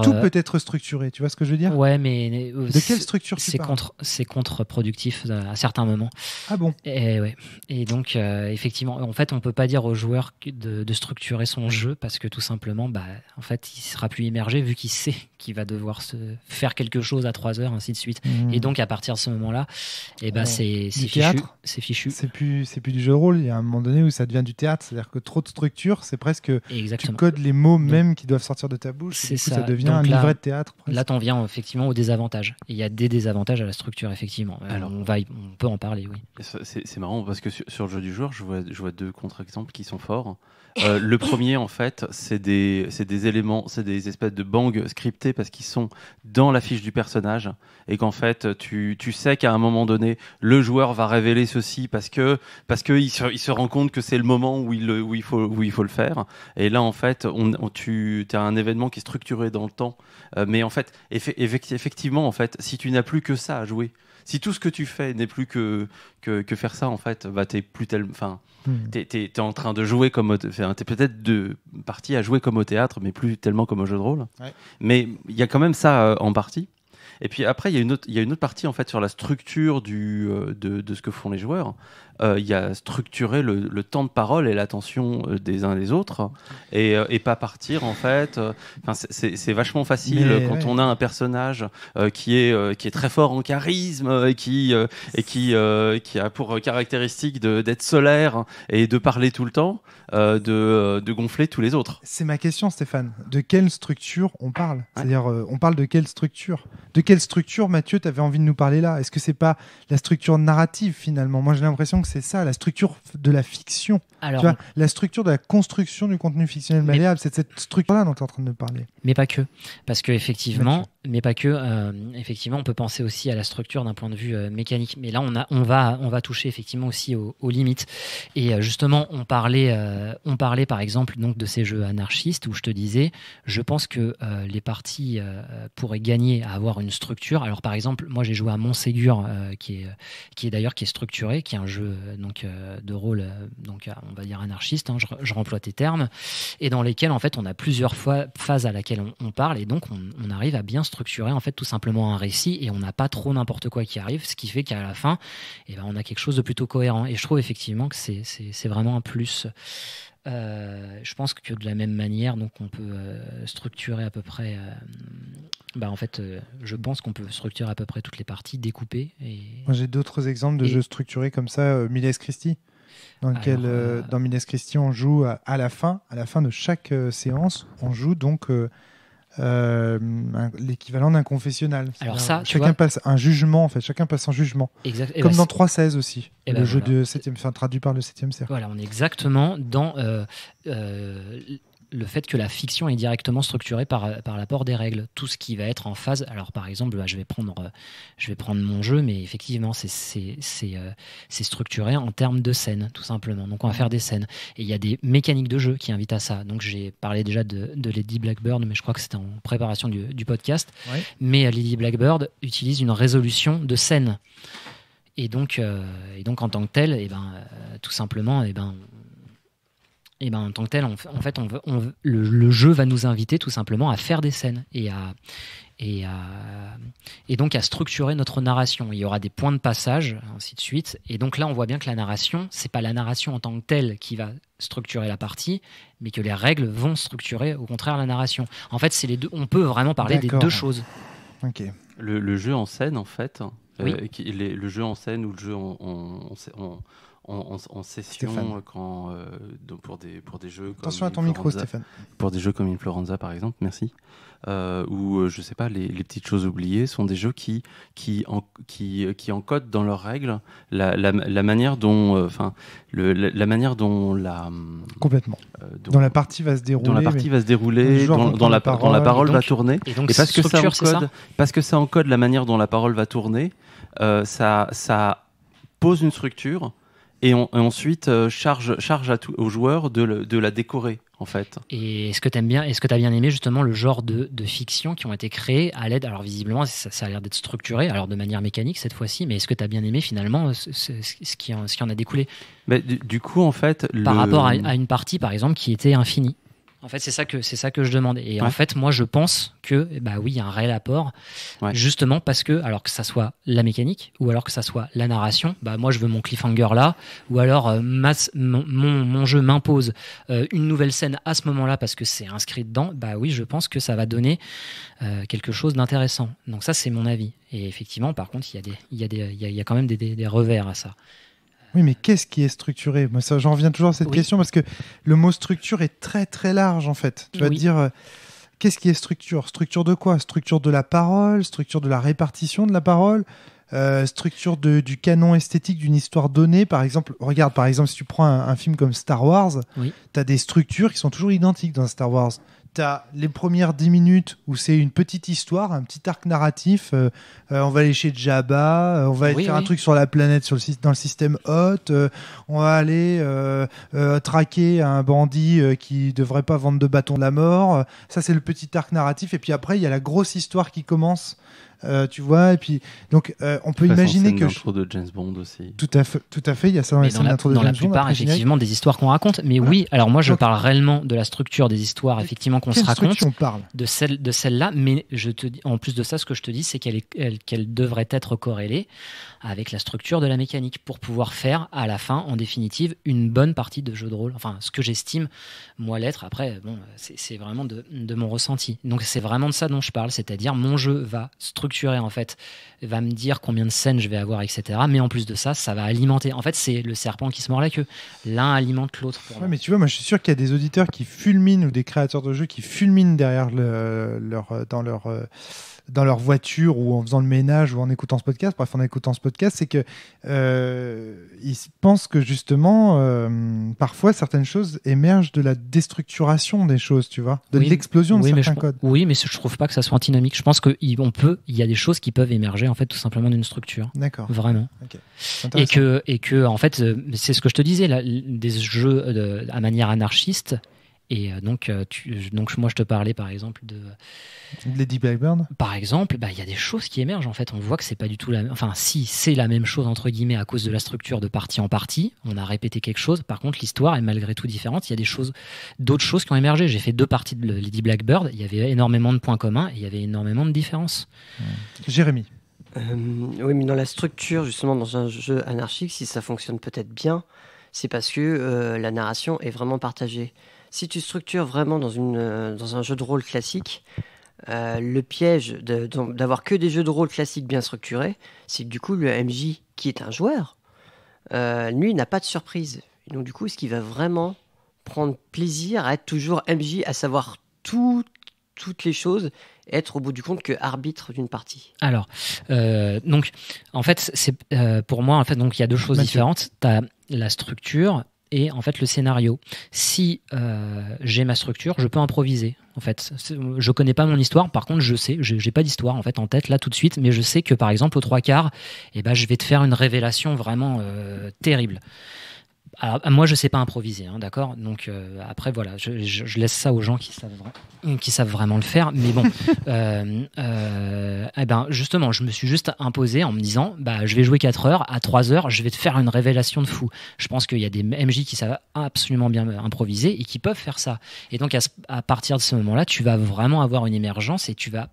Tout peut être structuré, tu vois ce que je veux dire ? Ouais, mais de quelle structure tu parles ? C'est contre-productif à certains moments. Ah bon ? Et donc, effectivement, en fait, on peut pas dire au joueur de structurer son jeu parce que tout simplement, en fait, il sera plus immergé vu qu'il sait qu'il va devoir se faire quelque chose à 3 heures, ainsi de suite. Et donc, à partir de ce moment-là, c'est fichu. C'est plus du jeu de rôle. Il y a un moment donné où ça devient du théâtre, c'est-à-dire que trop de structure, c'est presque. Exactement. Tu codes les mots même qui doivent sortir de ta bouche. C'est ça. Ça devient un livret de théâtre. Presque. Là, t'en viens effectivement aux désavantages. Et il y a des désavantages à la structure, effectivement. Alors, on peut en parler, oui. C'est marrant parce que sur le jeu du joueur, je vois deux contre-exemples qui sont forts. Le premier, en fait, c'est des éléments, c'est des espèces de bangs scriptés parce qu'ils sont dans la fiche du personnage et qu'en fait, tu sais qu'à un moment donné, le joueur va révéler ceci parce que il se rend compte que c'est le moment où il faut le faire. Et là, en fait, tu as un événement qui est structuré dans le temps. Mais en fait, effectivement, en fait, si tu n'as plus que ça à jouer, si tout ce que tu fais n'est plus que faire ça, en fait, bah, t'es plus tellement. Enfin, t'es en train de jouer comme. T'es peut-être parti à jouer comme au théâtre, mais plus tellement comme au jeu de rôle. Ouais. Mais il y a quand même ça en partie. Et puis après, il y a une autre partie en fait sur la structure de ce que font les joueurs. Il y a structurer le temps de parole et l'attention des uns et des autres et pas partir en fait. C'est vachement facile quand on a un personnage qui est très fort en charisme et qui a pour caractéristique d'être solaire et de parler tout le temps, de gonfler tous les autres. C'est ma question, Stéphane. De quelle structure on parle ? C'est-à-dire, on parle de quelle structure ? De quelle structure, Mathieu, tu avais envie de nous parler là ? Est-ce que c'est pas la structure narrative finalement ? Moi, j'ai l'impression que c'est ça, la structure de la fiction. Alors, tu vois, la structure de la construction du contenu fictionnel malléable, c'est cette structure-là dont tu es en train de me parler. Mais pas que. Parce que effectivement, effectivement, on peut penser aussi à la structure d'un point de vue mécanique. Mais là, on va toucher effectivement aussi aux limites. Et justement, on parlait par exemple donc de ces jeux anarchistes où je te disais, je pense que les parties pourraient gagner à avoir une structure. Alors par exemple, moi j'ai joué à Montségur, qui est structuré, qui est un jeu de rôle, on va dire anarchiste. Hein, je remploie tes termes, et dans lesquels en fait on a plusieurs phases à laquelle on parle, et donc on arrive à bien structurer en fait tout simplement un récit, et on n'a pas trop n'importe quoi qui arrive, ce qui fait qu'à la fin, on a quelque chose de plutôt cohérent. Et je trouve effectivement que c'est vraiment un plus. Je pense que de la même manière, donc on peut structurer à peu près. Je pense qu'on peut structurer à peu près toutes les parties, découper. Moi, j'ai d'autres exemples de jeux structurés comme ça. Miles Christie, dans Miles Christie, on joue à la fin de chaque séance, on joue donc l'équivalent d'un confessionnal. Alors ça, chacun passe un jugement, en fait. Chacun passe un jugement. Exact. Comme dans 3.16 aussi, le jeu de 7e, traduit par le 7e cercle. Voilà, on est exactement dans le fait que la fiction est directement structurée par l'apport des règles. Tout ce qui va être en phase. Alors par exemple, je vais prendre mon jeu, mais effectivement, c'est structuré en termes de scènes, tout simplement. Donc on va faire des scènes. Et il y a des mécaniques de jeu qui invitent à ça. Donc j'ai parlé déjà de Lady Blackbird, mais je crois que c'était en préparation du podcast. Ouais. Mais Lady Blackbird utilise une résolution de scène. Et donc en tant que tel, tout simplement, en tant que tel, en fait, le jeu va nous inviter tout simplement à faire des scènes et donc à structurer notre narration. Il y aura des points de passage, ainsi de suite. Et donc là, on voit bien que la narration, c'est pas la narration en tant que telle qui va structurer la partie, mais que les règles vont structurer, au contraire, la narration. En fait, c'est les deux. On peut vraiment parler des deux choses. Ok. Le jeu en scène, en fait, oui. Le jeu en scène ou le jeu en session pour des jeux. Attention à ton micro, Stéphane. Pour des jeux comme Influenza, par exemple, merci. Où je sais pas, les petites choses oubliées sont des jeux qui encodent dans leurs règles la manière dont complètement dont la partie va se dérouler, dont la parole va tourner. Et donc parce que ça encode la manière dont la parole va tourner, ça pose une structure. Et ensuite, charge aux joueurs de la décorer, en fait. Et est-ce que tu as bien aimé justement le genre de fiction qui ont été créés à l'aide, alors visiblement ça a l'air d'être structuré, alors de manière mécanique cette fois-ci, mais est-ce que tu as bien aimé finalement ce qui en a découlé ? Du coup, en fait... Par rapport à une partie, par exemple, qui était infinie. En fait, c'est ça que je demande. Et en fait, moi, je pense que, oui, il y a un réel apport, justement parce que, alors que ça soit la mécanique, ou alors que ça soit la narration, moi, je veux mon cliffhanger là, ou alors mon jeu m'impose une nouvelle scène à ce moment-là parce que c'est inscrit dedans. Oui, je pense que ça va donner quelque chose d'intéressant. Donc ça, c'est mon avis. Et effectivement, par contre, il y a quand même des revers à ça. Oui, mais qu'est-ce qui est structuré ? Moi, ça, j'en reviens toujours à cette question parce que le mot structure est très très large en fait. Tu vas te dire qu'est-ce qui est structure ? Structure de quoi ? Structure de la parole, structure de la répartition de la parole, structure du canon esthétique d'une histoire donnée. Par exemple, regarde, si tu prends un film comme Star Wars, tu as des structures qui sont toujours identiques dans Star Wars. T'as les premières 10 minutes où c'est une petite histoire, un petit arc narratif. On va aller chez Jabba, on va faire un truc sur la planète, dans le système Hoth. On va aller traquer un bandit qui devrait pas vendre de bâton de la mort. Ça, c'est le petit arc narratif. Et puis après, il y a la grosse histoire qui commence. Tu vois, et puis donc on peut imaginer que l'intro de James Bond aussi. Tout à fait, il y a ça dans les scènes d'intro de James Bond. Dans la plupart, effectivement, des histoires qu'on raconte. Mais oui, alors moi, je parle réellement de la structure des histoires, effectivement, qu'on se raconte. On parle de celle-là, mais je te dis, en plus de ça, ce que je te dis, c'est qu'elle devrait être corrélée avec la structure de la mécanique pour pouvoir faire, à la fin, en définitive, une bonne partie de jeu de rôle. Enfin, ce que j'estime, moi, l'être. Après, bon, c'est vraiment de mon ressenti. Donc, c'est vraiment de ça dont je parle, c'est-à-dire mon jeu va structurer, en fait, va me dire combien de scènes je vais avoir, etc. Mais en plus de ça, ça va alimenter. En fait, c'est le serpent qui se mord la queue. L'un alimente l'autre. Pour moi. Mais tu vois, moi, je suis sûr qu'il y a des auditeurs qui fulminent ou des créateurs de jeux qui fulminent derrière dans leur voiture ou en faisant le ménage ou en écoutant ce podcast, c'est que ils pensent que justement parfois certaines choses émergent de la déstructuration des choses, tu vois, de l'explosion de certains codes. Oui, mais je trouve pas que ça soit antinomique. Je pense qu'il y a des choses qui peuvent émerger en fait tout simplement d'une structure. D'accord. Vraiment. Okay. Et que en fait c'est ce que je te disais là, des jeux à manière anarchiste. Et donc moi je te parlais par exemple de Lady Blackbird. Par exemple, y a des choses qui émergent en fait. On voit que c'est pas du tout la même. Enfin, si c'est la même chose entre guillemets à cause de la structure de partie en partie. On a répété quelque chose. Par contre, l'histoire est malgré tout différente. Il y a d'autres choses qui ont émergé. J'ai fait 2 parties de Lady Blackbird. Il y avait énormément de points communs et il y avait énormément de différences. Jérémy. Oui, mais dans la structure, justement, dans un jeu anarchique, si ça fonctionne peut-être bien, c'est parce que la narration est vraiment partagée. Si tu structures vraiment dans un jeu de rôle classique, le piège d'avoir que des jeux de rôle classiques bien structurés, c'est que du coup, le MJ, qui est un joueur, lui, n'a pas de surprise. Et donc, du coup, est-ce qu'il va vraiment prendre plaisir à être toujours MJ, à savoir toutes les choses, et être au bout du compte que arbitre d'une partie? Alors, donc, en fait, c'est pour moi, en fait, donc il y a 2 choses différentes. Tu as la structure et en fait le scénario. Si j'ai ma structure, je peux improviser. En fait, je connais pas mon histoire. Par contre, je sais, j'ai pas d'histoire en fait en tête là tout de suite, mais je sais que par exemple aux 3/4, je vais te faire une révélation vraiment terrible. Alors, moi, je sais pas improviser, hein, d'accord. Donc après, voilà, je laisse ça aux gens qui savent vraiment le faire. Mais bon, justement, je me suis juste imposé en me disant, je vais jouer 4 heures. À 3 heures, je vais te faire une révélation de fou. Je pense qu'il y a des MJ qui savent absolument bien improviser et qui peuvent faire ça. Et donc, à partir de ce moment-là, tu vas vraiment avoir une émergence et tu vas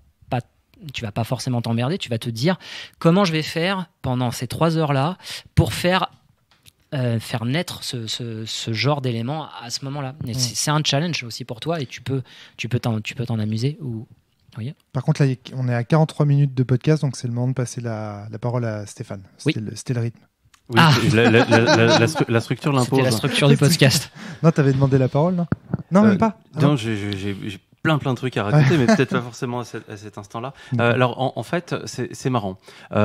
pas forcément t'emmerder. Tu vas te dire comment je vais faire pendant ces 3 heures-là pour faire naître ce genre d'éléments à ce moment-là. Et c'est un challenge aussi pour toi et tu peux t'en amuser. Oui. Par contre, là, on est à 43 minutes de podcast, donc c'est le moment de passer la parole à Stéphane. C'était le rythme. Oui, la structure l'impose. C'était la structure du podcast. Non, t'avais demandé la parole, non ? Non, même pas. Non, j'ai plein de trucs à raconter, mais peut-être pas forcément à cet instant-là. Alors, en fait, c'est marrant. Y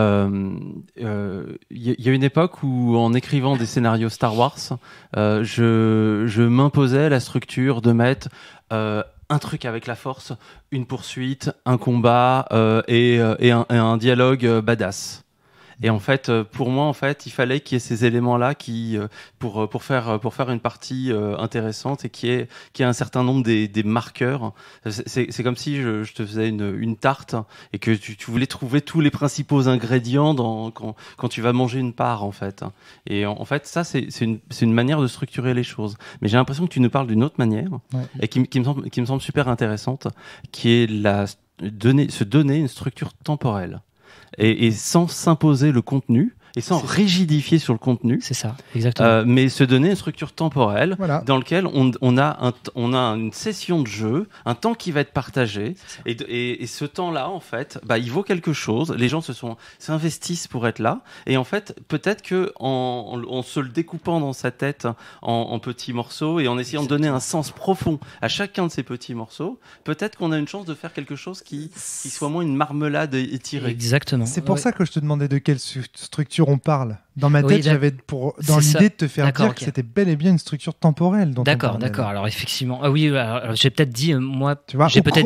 a une époque où, en écrivant des scénarios Star Wars, je m'imposais la structure de mettre un truc avec la force, une poursuite, un combat et un dialogue badass. Et en fait, pour moi, en fait, il fallait qu'il y ait ces éléments-là pour faire une partie intéressante et qu'il y ait un certain nombre des marqueurs. C'est comme si je te faisais une tarte et que tu voulais trouver tous les principaux ingrédients quand tu vas manger une part, en fait. Et en fait, ça, c'est une manière de structurer les choses. Mais j'ai l'impression que tu nous parles d'une autre manière et qui me semble super intéressante, qui est se donner une structure temporelle. Et sans s'imposer le contenu, et sans rigidifier sur le contenu. C'est ça, exactement. Mais se donner une structure temporelle dans laquelle on a une session de jeu, un temps qui va être partagé, et ce temps-là, en fait, il vaut quelque chose. Les gens s'investissent pour être là, et en fait, peut-être que en se le découpant dans sa tête en petits morceaux et en essayant de donner un sens profond à chacun de ces petits morceaux, peut-être qu'on a une chance de faire quelque chose qui soit moins une marmelade étirée. Exactement. C'est pour ça que je te demandais de quelle structure on parle. Dans ma tête, j'avais dans l'idée de te faire dire que c'était bel et bien une structure temporelle. D'accord. Alors effectivement, j'ai peut-être dit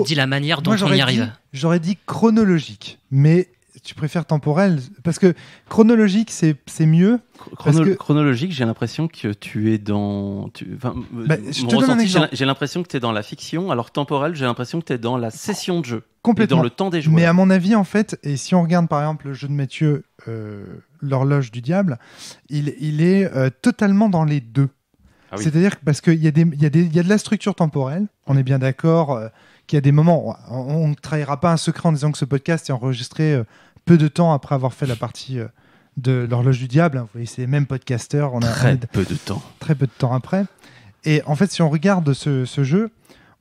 dit la manière dont on y arrive. J'aurais dit chronologique, mais tu préfères temporel parce que chronologique c'est mieux. Chronologique, j'ai l'impression que tu es dans. J'ai l'impression que tu es dans la fiction, alors temporel, j'ai l'impression que tu es dans la session de jeu. Complètement. Et dans le temps des joueurs. Mais à mon avis, en fait, et si on regarde par exemple le jeu de Mathieu, l'horloge du diable, il est totalement dans les deux. Ah oui. C'est-à-dire parce qu'il y a de la structure temporelle, on est bien d'accord qu'il y a des moments, on ne trahira pas un secret en disant que ce podcast est enregistré peu de temps après avoir fait la partie de l'horloge du diable. Vous voyez, c'est les mêmes podcasteurs. Très peu de temps après. Et en fait, si on regarde ce jeu,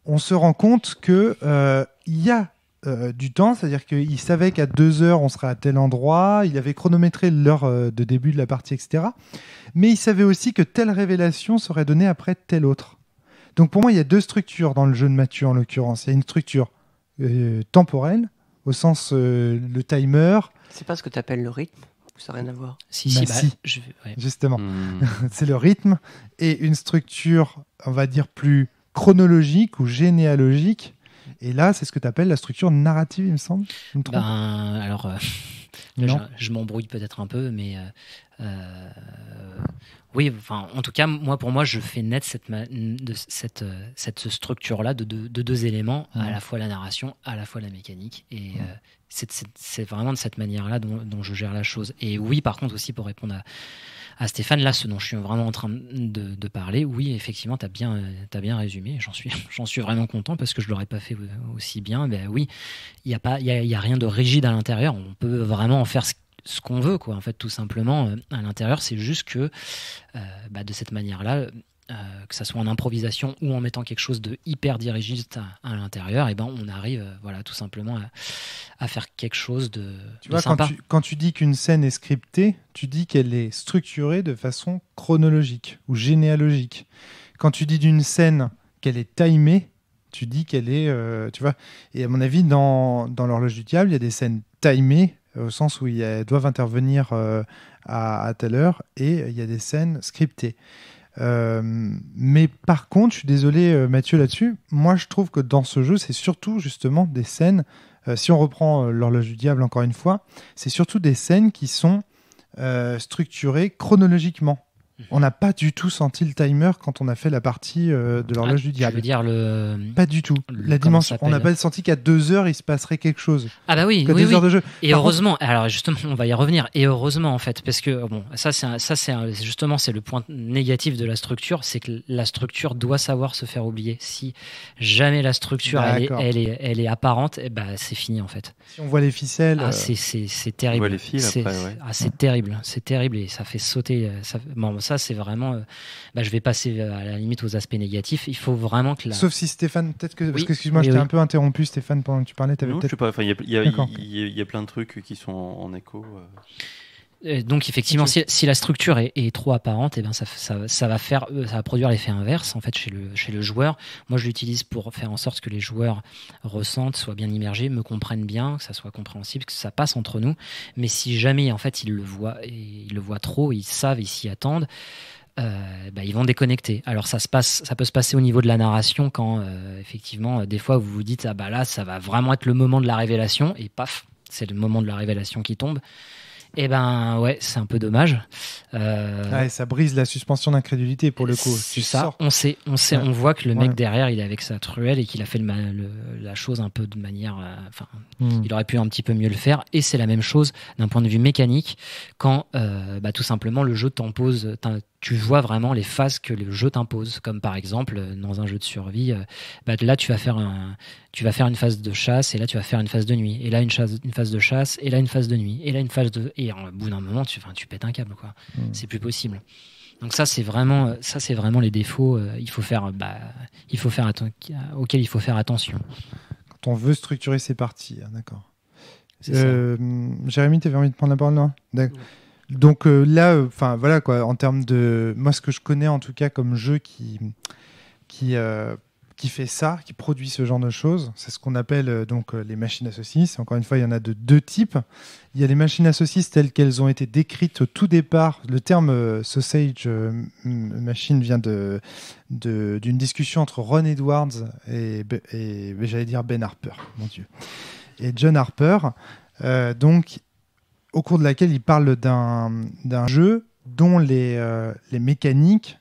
on se rend compte qu'il y a du temps, c'est-à-dire qu'il savait qu'à 2 heures, on serait à tel endroit, il avait chronométré l'heure de début de la partie, etc. Mais il savait aussi que telle révélation serait donnée après telle autre. Donc pour moi, il y a 2 structures dans le jeu de Mathieu, en l'occurrence. Il y a une structure temporelle, au sens le timer. C'est pas ce que tu appelles le rythme? Ça n'a rien à voir. Si. Justement. C'est le rythme. Et une structure, on va dire, plus chronologique ou généalogique. Et là, c'est ce que tu appelles la structure narrative, il me semble. Je m'embrouille peut-être un peu, mais oui, enfin, en tout cas, pour moi, je fais naître cette structure-là de 2 éléments, à la fois la narration, à la fois la mécanique. Et c'est vraiment de cette manière-là dont je gère la chose. Et oui, par contre, aussi, pour répondre à Stéphane, là, ce dont je suis vraiment en train de parler, oui, effectivement, t'as bien résumé. J'en suis vraiment content parce que je l'aurais pas fait aussi bien. Ben oui, il y a rien de rigide à l'intérieur. On peut vraiment en faire ce qu'on veut, quoi. En fait, tout simplement, à l'intérieur, c'est juste que de cette manière-là, que ça soit en improvisation ou en mettant quelque chose de hyper dirigiste à l'intérieur, et on arrive, tout simplement à faire quelque chose de sympa. Quand tu dis qu'une scène est scriptée, tu dis qu'elle est structurée de façon chronologique ou généalogique. Quand tu dis d'une scène qu'elle est timée, tu dis qu'elle est, Et à mon avis, dans l'horloge du diable, il y a des scènes timées au sens où elles doivent intervenir à telle heure, et il y a des scènes scriptées. Mais par contre, je suis désolé Mathieu là-dessus, moi je trouve que dans ce jeu, c'est surtout justement des scènes, si on reprend l'horloge du diable encore une fois, c'est surtout des scènes qui sont structurées chronologiquement. On n'a pas du tout senti le timer quand on a fait la partie de l'horloge du diable. Je veux dire pas du tout. La dimension. On n'a pas senti qu'à 2 heures il se passerait quelque chose. Ah bah oui, qu'à 2 heures de jeu. Et par heureusement. Alors justement, on va y revenir. Et heureusement en fait, parce que ça c'est le point négatif de la structure, c'est que la structure doit savoir se faire oublier. Si jamais la structure elle est apparente, c'est fini en fait. Si on voit les ficelles. C'est terrible. On voit les fils après. Ouais. C'est terrible. C'est terrible et ça fait sauter. Ça c'est vraiment je vais passer à la limite aux aspects négatifs. Il faut vraiment que sauf si Stéphane, peut-être que parce que excuse-moi, je t'ai un peu interrompu Stéphane pendant que tu parlais, non, je sais pas, enfin il y a plein de trucs qui sont en écho. Donc effectivement, si la structure est trop apparente, ça va produire l'effet inverse en fait chez le joueur. Moi, je l'utilise pour faire en sorte que les joueurs ressentent, soient bien immergés, me comprennent bien, que ça soit compréhensible, que ça passe entre nous. Mais si jamais en fait ils le voient trop, ils savent, ils s'y attendent. Ils vont déconnecter. Alors ça peut se passer au niveau de la narration quand effectivement des fois vous vous dites là ça va vraiment être le moment de la révélation et paf, c'est le moment de la révélation qui tombe. Et c'est un peu dommage. Ça brise la suspension d'incrédulité pour le coup. On voit que le mec derrière, il est avec sa truelle et qu'il a fait la chose un peu de manière. Il aurait pu un petit peu mieux le faire. Et c'est la même chose d'un point de vue mécanique quand, tout simplement, le jeu t'impose tu vois vraiment les phases que le jeu t'impose. Comme par exemple, dans un jeu de survie, là, tu vas faire une phase de chasse, et là, tu vas faire une phase de nuit. Et là, une phase de chasse, et là, une phase de nuit. Et là, une phase de... Et au bout d'un moment, tu pètes un câble, quoi. C'est plus possible. Donc ça, c'est vraiment les défauts auxquels il faut faire attention. Quand on veut structurer ses parties, d'accord. Jérémy, tu avais envie de prendre la parole, non ? D'accord. Donc là, voilà quoi. En termes de, moi, ce que je connais en tout cas comme jeu qui fait ça, qui produit ce genre de choses, c'est ce qu'on appelle donc les machines à saucisses. Encore une fois, il y en a de deux types. Il y a les machines à saucisses telles qu'elles ont été décrites au tout départ. Le terme sausage machine vient d'une discussion entre Ron Edwards et j'allais dire Ben Harper, mon Dieu, et John Harper. Donc, au cours de laquelle il parle d'un jeu dont les mécaniques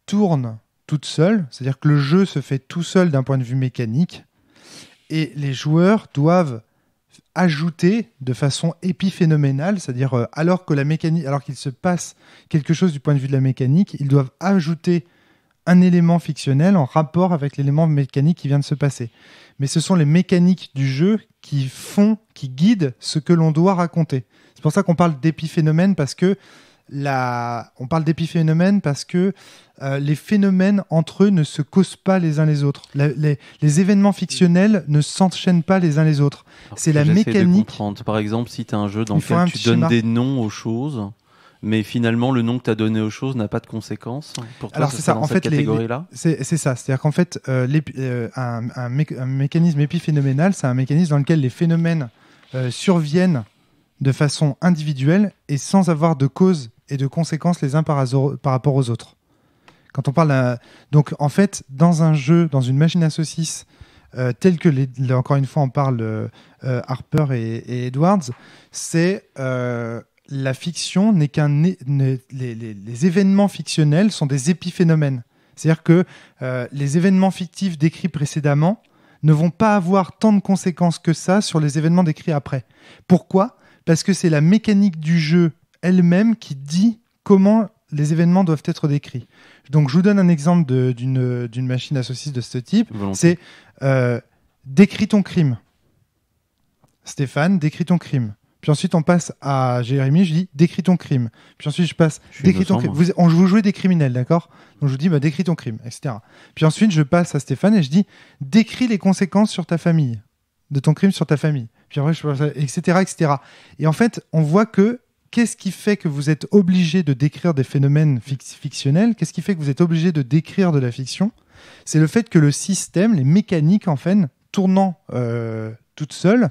tournent toutes seules, c'est-à-dire que le jeu se fait tout seul d'un point de vue mécanique, et les joueurs doivent ajouter de façon épiphénoménale, c'est-à-dire alors qu'il se passe quelque chose du point de vue de la mécanique, ils doivent ajouter un élément fictionnel en rapport avec l'élément mécanique qui vient de se passer. Mais ce sont les mécaniques du jeu qui guident ce que l'on doit raconter. C'est pour ça qu'on parle d'épiphénomène, parce que les phénomènes entre eux ne se causent pas les uns les autres. Les événements fictionnels ne s'enchaînent pas les uns les autres. Alors, c'est la mécanique. Par exemple, si tu as un jeu dans lequel tu donnes des noms aux choses, mais finalement le nom que tu as donné aux choses n'a pas de conséquences. Pour toi, alors c'est ça. En fait, catégorie-là. C'est ça. C'est-à-dire qu'en fait, un mécanisme épiphénoménal, c'est un mécanisme dans lequel les phénomènes surviennent de façon individuelle et sans avoir de cause et de conséquences les uns par rapport aux autres. Quand on parle donc en fait, dans un jeu, dans une machine à saucisses tel que encore une fois on parle Harper et Edwards, c'est la fiction n'est les événements fictionnels sont des épiphénomènes. C'est-à-dire que les événements fictifs décrits précédemment ne vont pas avoir tant de conséquences que ça sur les événements décrits après. Pourquoi ? Parce que c'est la mécanique du jeu elle-même qui dit comment les événements doivent être décrits. Donc je vous donne un exemple d'une machine à saucisses de ce type. Volontiers. C'est décris ton crime. Stéphane, décris ton crime. Puis ensuite on passe à Jérémy, je dis décris ton crime. Puis ensuite je passe décris ton crime. Vous jouez des criminels, d'accord ? Donc je vous dis décris ton crime, etc. Puis ensuite je passe à Stéphane et je dis décris les conséquences sur ta famille, de ton crime sur ta famille. Puis après, etc., etc. Et en fait, on voit que qu'est-ce qui fait que vous êtes obligé de décrire des phénomènes fictionnels ? Qu'est-ce qui fait que vous êtes obligé de décrire de la fiction ? C'est le fait que le système, les mécaniques, en fait, tournant toutes seules,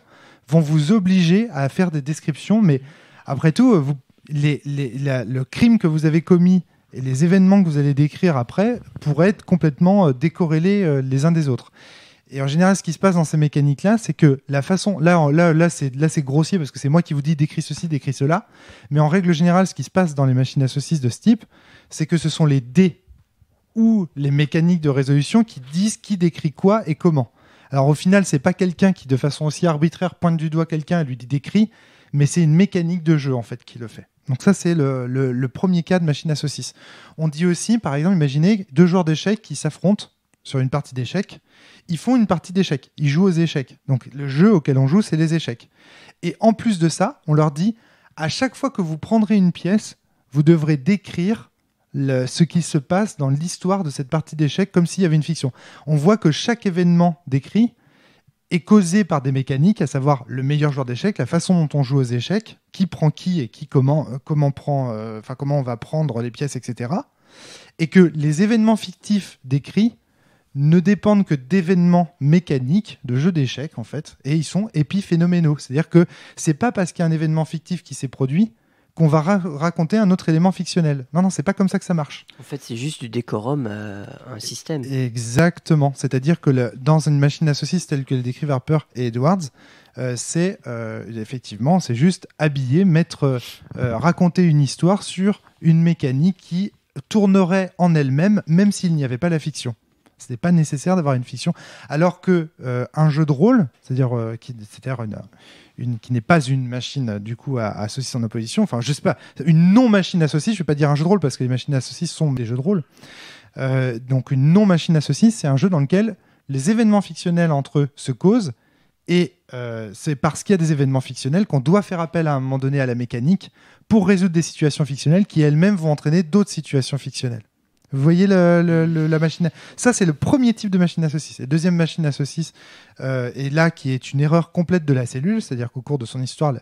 vont vous obliger à faire des descriptions. Mais après tout, le crime que vous avez commis et les événements que vous allez décrire après pourraient être complètement décorrélés les uns des autres. Et en général, ce qui se passe dans ces mécaniques-là, c'est que la façon... Là, c'est grossier parce que c'est moi qui vous dis décris ceci, décris cela. Mais en règle générale, ce qui se passe dans les machines à saucisses de ce type, c'est que ce sont les dés ou les mécaniques de résolution qui disent qui décrit quoi et comment. Alors au final, c'est pas quelqu'un qui, de façon aussi arbitraire, pointe du doigt quelqu'un et lui dit décris, mais c'est une mécanique de jeu en fait qui le fait. Donc ça, c'est le premier cas de machine à saucisses. On dit aussi, par exemple, imaginez 2 joueurs d'échecs qui s'affrontent sur une partie d'échecs. Ils font une partie d'échecs, ils jouent aux échecs. Donc le jeu auquel on joue, c'est les échecs. Et en plus de ça, on leur dit, à chaque fois que vous prendrez une pièce, vous devrez décrire ce qui se passe dans l'histoire de cette partie d'échecs comme s'il y avait une fiction. On voit que chaque événement décrit est causé par des mécaniques, à savoir le meilleur joueur d'échecs, la façon dont on joue aux échecs, qui prend qui et qui comment on va prendre les pièces, etc. Et que les événements fictifs décrits ne dépendent que d'événements mécaniques de jeux d'échecs, en fait, et ils sont épiphénoménaux. C'est-à-dire que c'est pas parce qu'il y a un événement fictif qui s'est produit qu'on va raconter un autre élément fictionnel. Non, c'est pas comme ça que ça marche. En fait, c'est juste du décorum un système. Exactement. C'est-à-dire que dans une machine à saucisses telle que le décrivent Harper et Edwards, c'est effectivement, c'est juste habiller, raconter une histoire sur une mécanique qui tournerait en elle-même, même s'il n'y avait pas la fiction. C'était pas nécessaire d'avoir une fiction. Alors que un jeu de rôle, c'est-à-dire qui n'est pas une machine du coup à saucisse en opposition, enfin je sais pas, une non-machine à saucisse, je vais pas dire un jeu de rôle parce que les machines à saucisse sont des jeux de rôle. Donc une non-machine à saucisse, c'est un jeu dans lequel les événements fictionnels entre eux se causent et c'est parce qu'il y a des événements fictionnels qu'on doit faire appel à un moment donné à la mécanique pour résoudre des situations fictionnelles qui elles-mêmes vont entraîner d'autres situations fictionnelles. Vous voyez la machine Ça, c'est le premier type de machine à saucisse. Et deuxième machine à saucisse, et là, qui est une erreur complète de la cellule, c'est-à-dire qu'au cours de son histoire,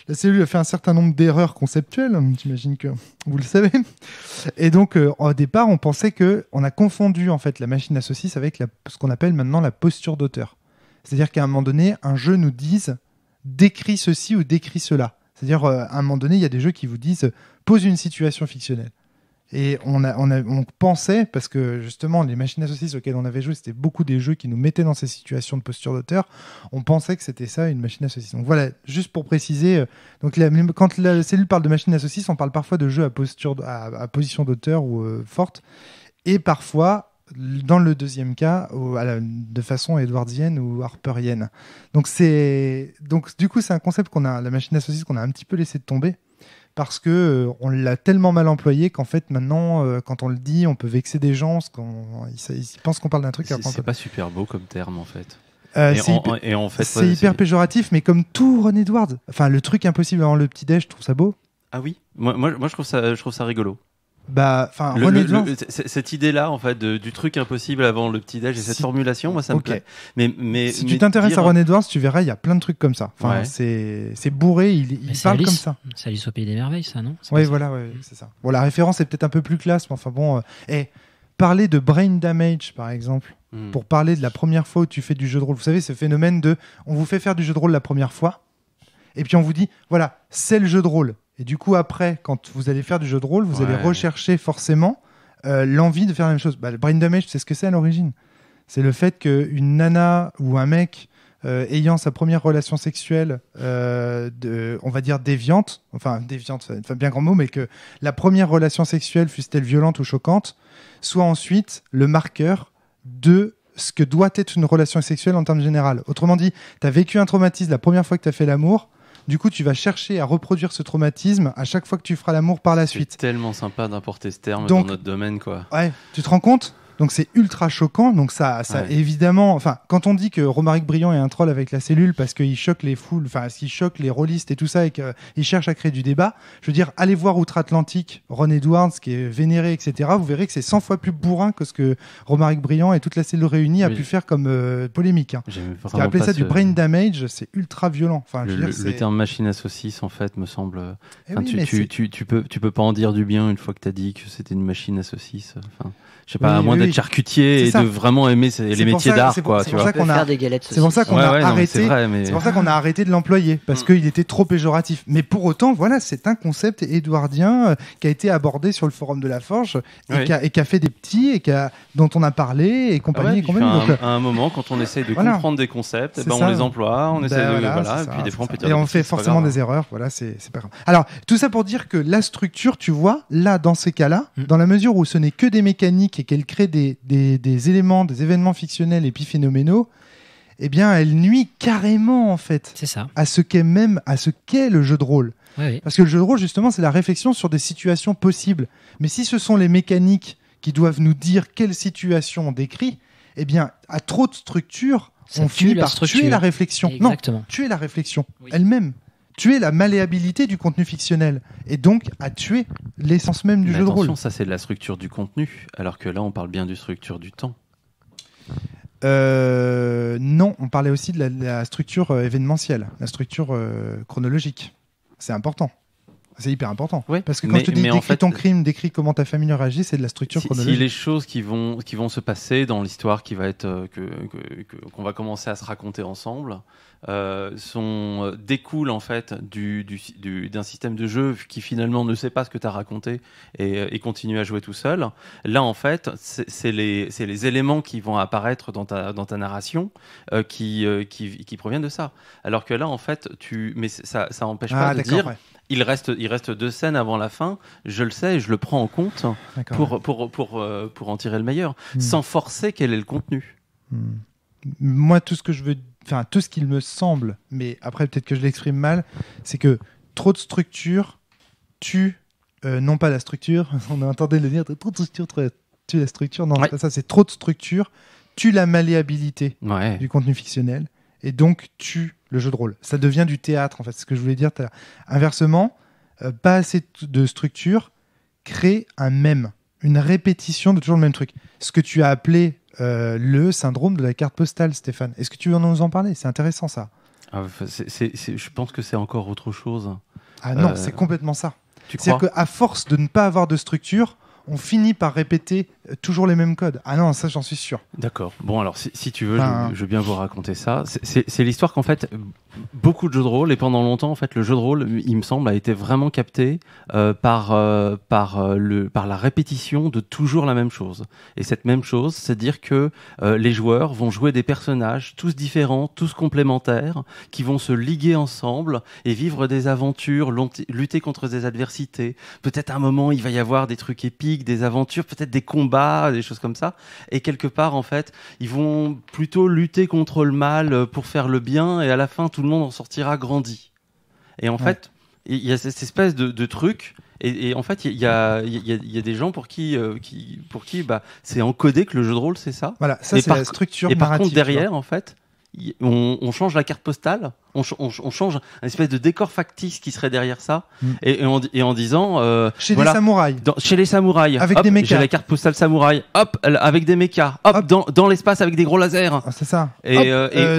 la cellule a fait un certain nombre d'erreurs conceptuelles, j'imagine que vous le savez. Et donc, au départ, on pensait qu'on a confondu en fait, la machine à saucisse avec ce qu'on appelle maintenant la posture d'auteur. C'est-à-dire qu'à un moment donné, un jeu nous dise « décris ceci » ou « décris cela ». C'est-à-dire, à un moment donné, il y a des jeux qui vous disent « pose une situation fictionnelle ». Et on pensait, parce que justement, les machines à saucisses auxquelles on avait joué, c'était beaucoup des jeux qui nous mettaient dans ces situations de posture d'auteur. On pensait que c'était ça, une machine à saucisses. Donc voilà, juste pour préciser, donc quand la cellule parle de machine à saucisses, on parle parfois de jeux à position d'auteur ou forte. Et parfois, dans le deuxième cas, de façon édouardienne ou harperienne. Donc du coup, c'est un concept la machine à saucisses qu'on a un petit peu laissé tomber. Parce que on l'a tellement mal employé qu'en fait maintenant quand on le dit on peut vexer des gens parce qu'ils pensent qu'on parle d'un truc. C'est pas super beau comme terme en fait. C'est hyper péjoratif, mais comme tout Ron Edwards, enfin le truc impossible avant le petit déj, je trouve ça beau. Ah oui, moi je trouve ça rigolo. Cette idée-là, en fait, du truc impossible avant le petit-déj et cette formulation, moi, ça me plaît. Mais si tu t'intéresses à Ron Edwards, tu verras, il y a plein de trucs comme ça. Enfin, c'est bourré, il parle comme ça. C'est Alice au Pays des Merveilles, ça, non? Oui, voilà, c'est ça. Bon, la référence est peut-être un peu plus classe, mais enfin bon. Parler de brain damage, par exemple, pour parler de la première fois où tu fais du jeu de rôle. Vous savez, ce phénomène on vous fait faire du jeu de rôle la première fois, et puis on vous dit, voilà, c'est le jeu de rôle. Et du coup, après, quand vous allez faire du jeu de rôle, vous allez rechercher forcément l'envie de faire la même chose. Le brain damage, c'est ce que c'est à l'origine. C'est le fait qu'une nana ou un mec ayant sa première relation sexuelle, on va dire déviante, c'est bien grand mot, mais que la première relation sexuelle, fût-elle violente ou choquante, soit ensuite le marqueur de ce que doit être une relation sexuelle en termes généraux. Autrement dit, tu as vécu un traumatisme la première fois que tu as fait l'amour. Du coup, tu vas chercher à reproduire ce traumatisme à chaque fois que tu feras l'amour par la suite. C'est tellement sympa d'importer ce terme dans notre domaine, quoi. Ouais, tu te rends compte ? Donc c'est ultra choquant. Donc ça évidemment, enfin, quand on dit que Romaric Briand est un troll avec la cellule parce qu'il choque les foules, enfin, qu'il choque les rôlistes et tout ça, et qu'il cherche à créer du débat, je veux dire, allez voir Outre-Atlantique, Ron Edwards, qui est vénéré, etc. Vous verrez que c'est 100 fois plus bourrin que ce que Romaric Briand et toute la cellule réunie a pu faire comme polémique. Parce qu'appeler ça du brain damage, c'est ultra violent. Enfin, le terme machine à saucisse, en fait, me semble. Tu peux pas en dire du bien une fois que t'as dit que c'était une machine à saucisse. Enfin, je sais pas, à moins d'être charcutier et de vraiment aimer les métiers d'art, quoi. C'est pour ça qu'on a faire des galettes. C'est pour ça qu'on a arrêté. C'est pour ça qu'on a arrêté de l'employer parce qu'il était trop péjoratif. Mais pour autant, voilà, c'est un concept édouardien qui a été abordé sur le forum de la Forge et qui a fait des petits et dont on a parlé et compagnie. À un moment, quand on essaye de comprendre des concepts, on les emploie, on essaie de et puis des fois on peut dire. Et on fait forcément des erreurs. Voilà, c'est pas grave. Alors tout ça pour dire que la structure, tu vois, là dans ces cas-là, dans la mesure où ce n'est que des mécaniques et qu'elle crée des éléments, des événements fictionnels épiphénoménaux, eh bien, elle nuit carrément, en fait, à ce qu'est le jeu de rôle. Oui. Parce que le jeu de rôle, justement, c'est la réflexion sur des situations possibles. Mais si ce sont les mécaniques qui doivent nous dire quelle situation on décrit, eh bien, à trop de structures, on finit par tuer la réflexion. Exactement. Non, tuer la réflexion elle-même. Tuer la malléabilité du contenu fictionnel et donc à tuer l'essence même du jeu de rôle. Ça c'est de la structure du contenu, alors que là on parle bien de structure du temps. Non, on parlait aussi de la structure événementielle, la structure chronologique. C'est important. C'est hyper important. Oui, parce que quand je te dis décris ton crime, décris comment ta famille réagit, c'est de la structure chronologique. Si les choses qui vont se passer dans l'histoire qui va être qu'on va commencer à se raconter ensemble découlent en fait d'un système de jeu qui finalement ne sait pas ce que tu as raconté et continue à jouer tout seul. Là en fait, c'est les éléments qui vont apparaître dans ta narration qui proviennent de ça. Alors que là en fait, mais ça empêche pas de dire. Il reste 2 scènes avant la fin, je le sais et je le prends en compte pour en tirer le meilleur, sans forcer quel est le contenu. Moi, tout ce qu'il me semble, mais après peut-être que je l'exprime mal, c'est que trop de structure tue, non pas la structure, on entendait le dire, trop de structure tue la structure, non, c'est pas ça, c'est trop de structure tue la malléabilité du contenu fictionnel et donc tue le jeu de rôle. Ça devient du théâtre, en fait, c'est ce que je voulais dire. Inversement, pas assez de structure crée un mème, une répétition de toujours le même truc. Ce que tu as appelé le syndrome de la carte postale, Stéphane. Est-ce que tu veux nous en parler ? C'est intéressant, ça. Je pense que c'est encore autre chose. Ah non, c'est complètement ça. C'est-à-dire qu'à force de ne pas avoir de structure, on finit par répéter toujours les mêmes codes. Ah non, ça j'en suis sûr. D'accord. Bon, alors si tu veux, je veux bien vous raconter ça. C'est l'histoire qu'en fait, beaucoup de jeux de rôle, et pendant longtemps, en fait, le jeu de rôle, il me semble, a été vraiment capté par la répétition de toujours la même chose. Et cette même chose, c'est dire que les joueurs vont jouer des personnages, tous différents, tous complémentaires, qui vont se liguer ensemble et vivre des aventures, lutter contre des adversités. Peut-être à un moment, il va y avoir des trucs épiques, des aventures, peut-être des combats, des choses comme ça. Et quelque part, en fait, ils vont plutôt lutter contre le mal pour faire le bien, et à la fin, tout le monde en sortira grandi. Et en fait, il y a cette espèce de truc, et en fait, il y a des gens pour qui c'est encodé que le jeu de rôle, c'est ça. Voilà, ça c'est la structure narrative. Et par contre, derrière, en fait, on change la carte postale, on change un espèce de décor factice qui serait derrière ça, et en disant chez les samouraïs, chez les samouraïs, avec des mechas, j'ai la carte postale samouraï, hop, avec des mechas, hop. Dans l'espace avec des gros lasers. C'est ça. Et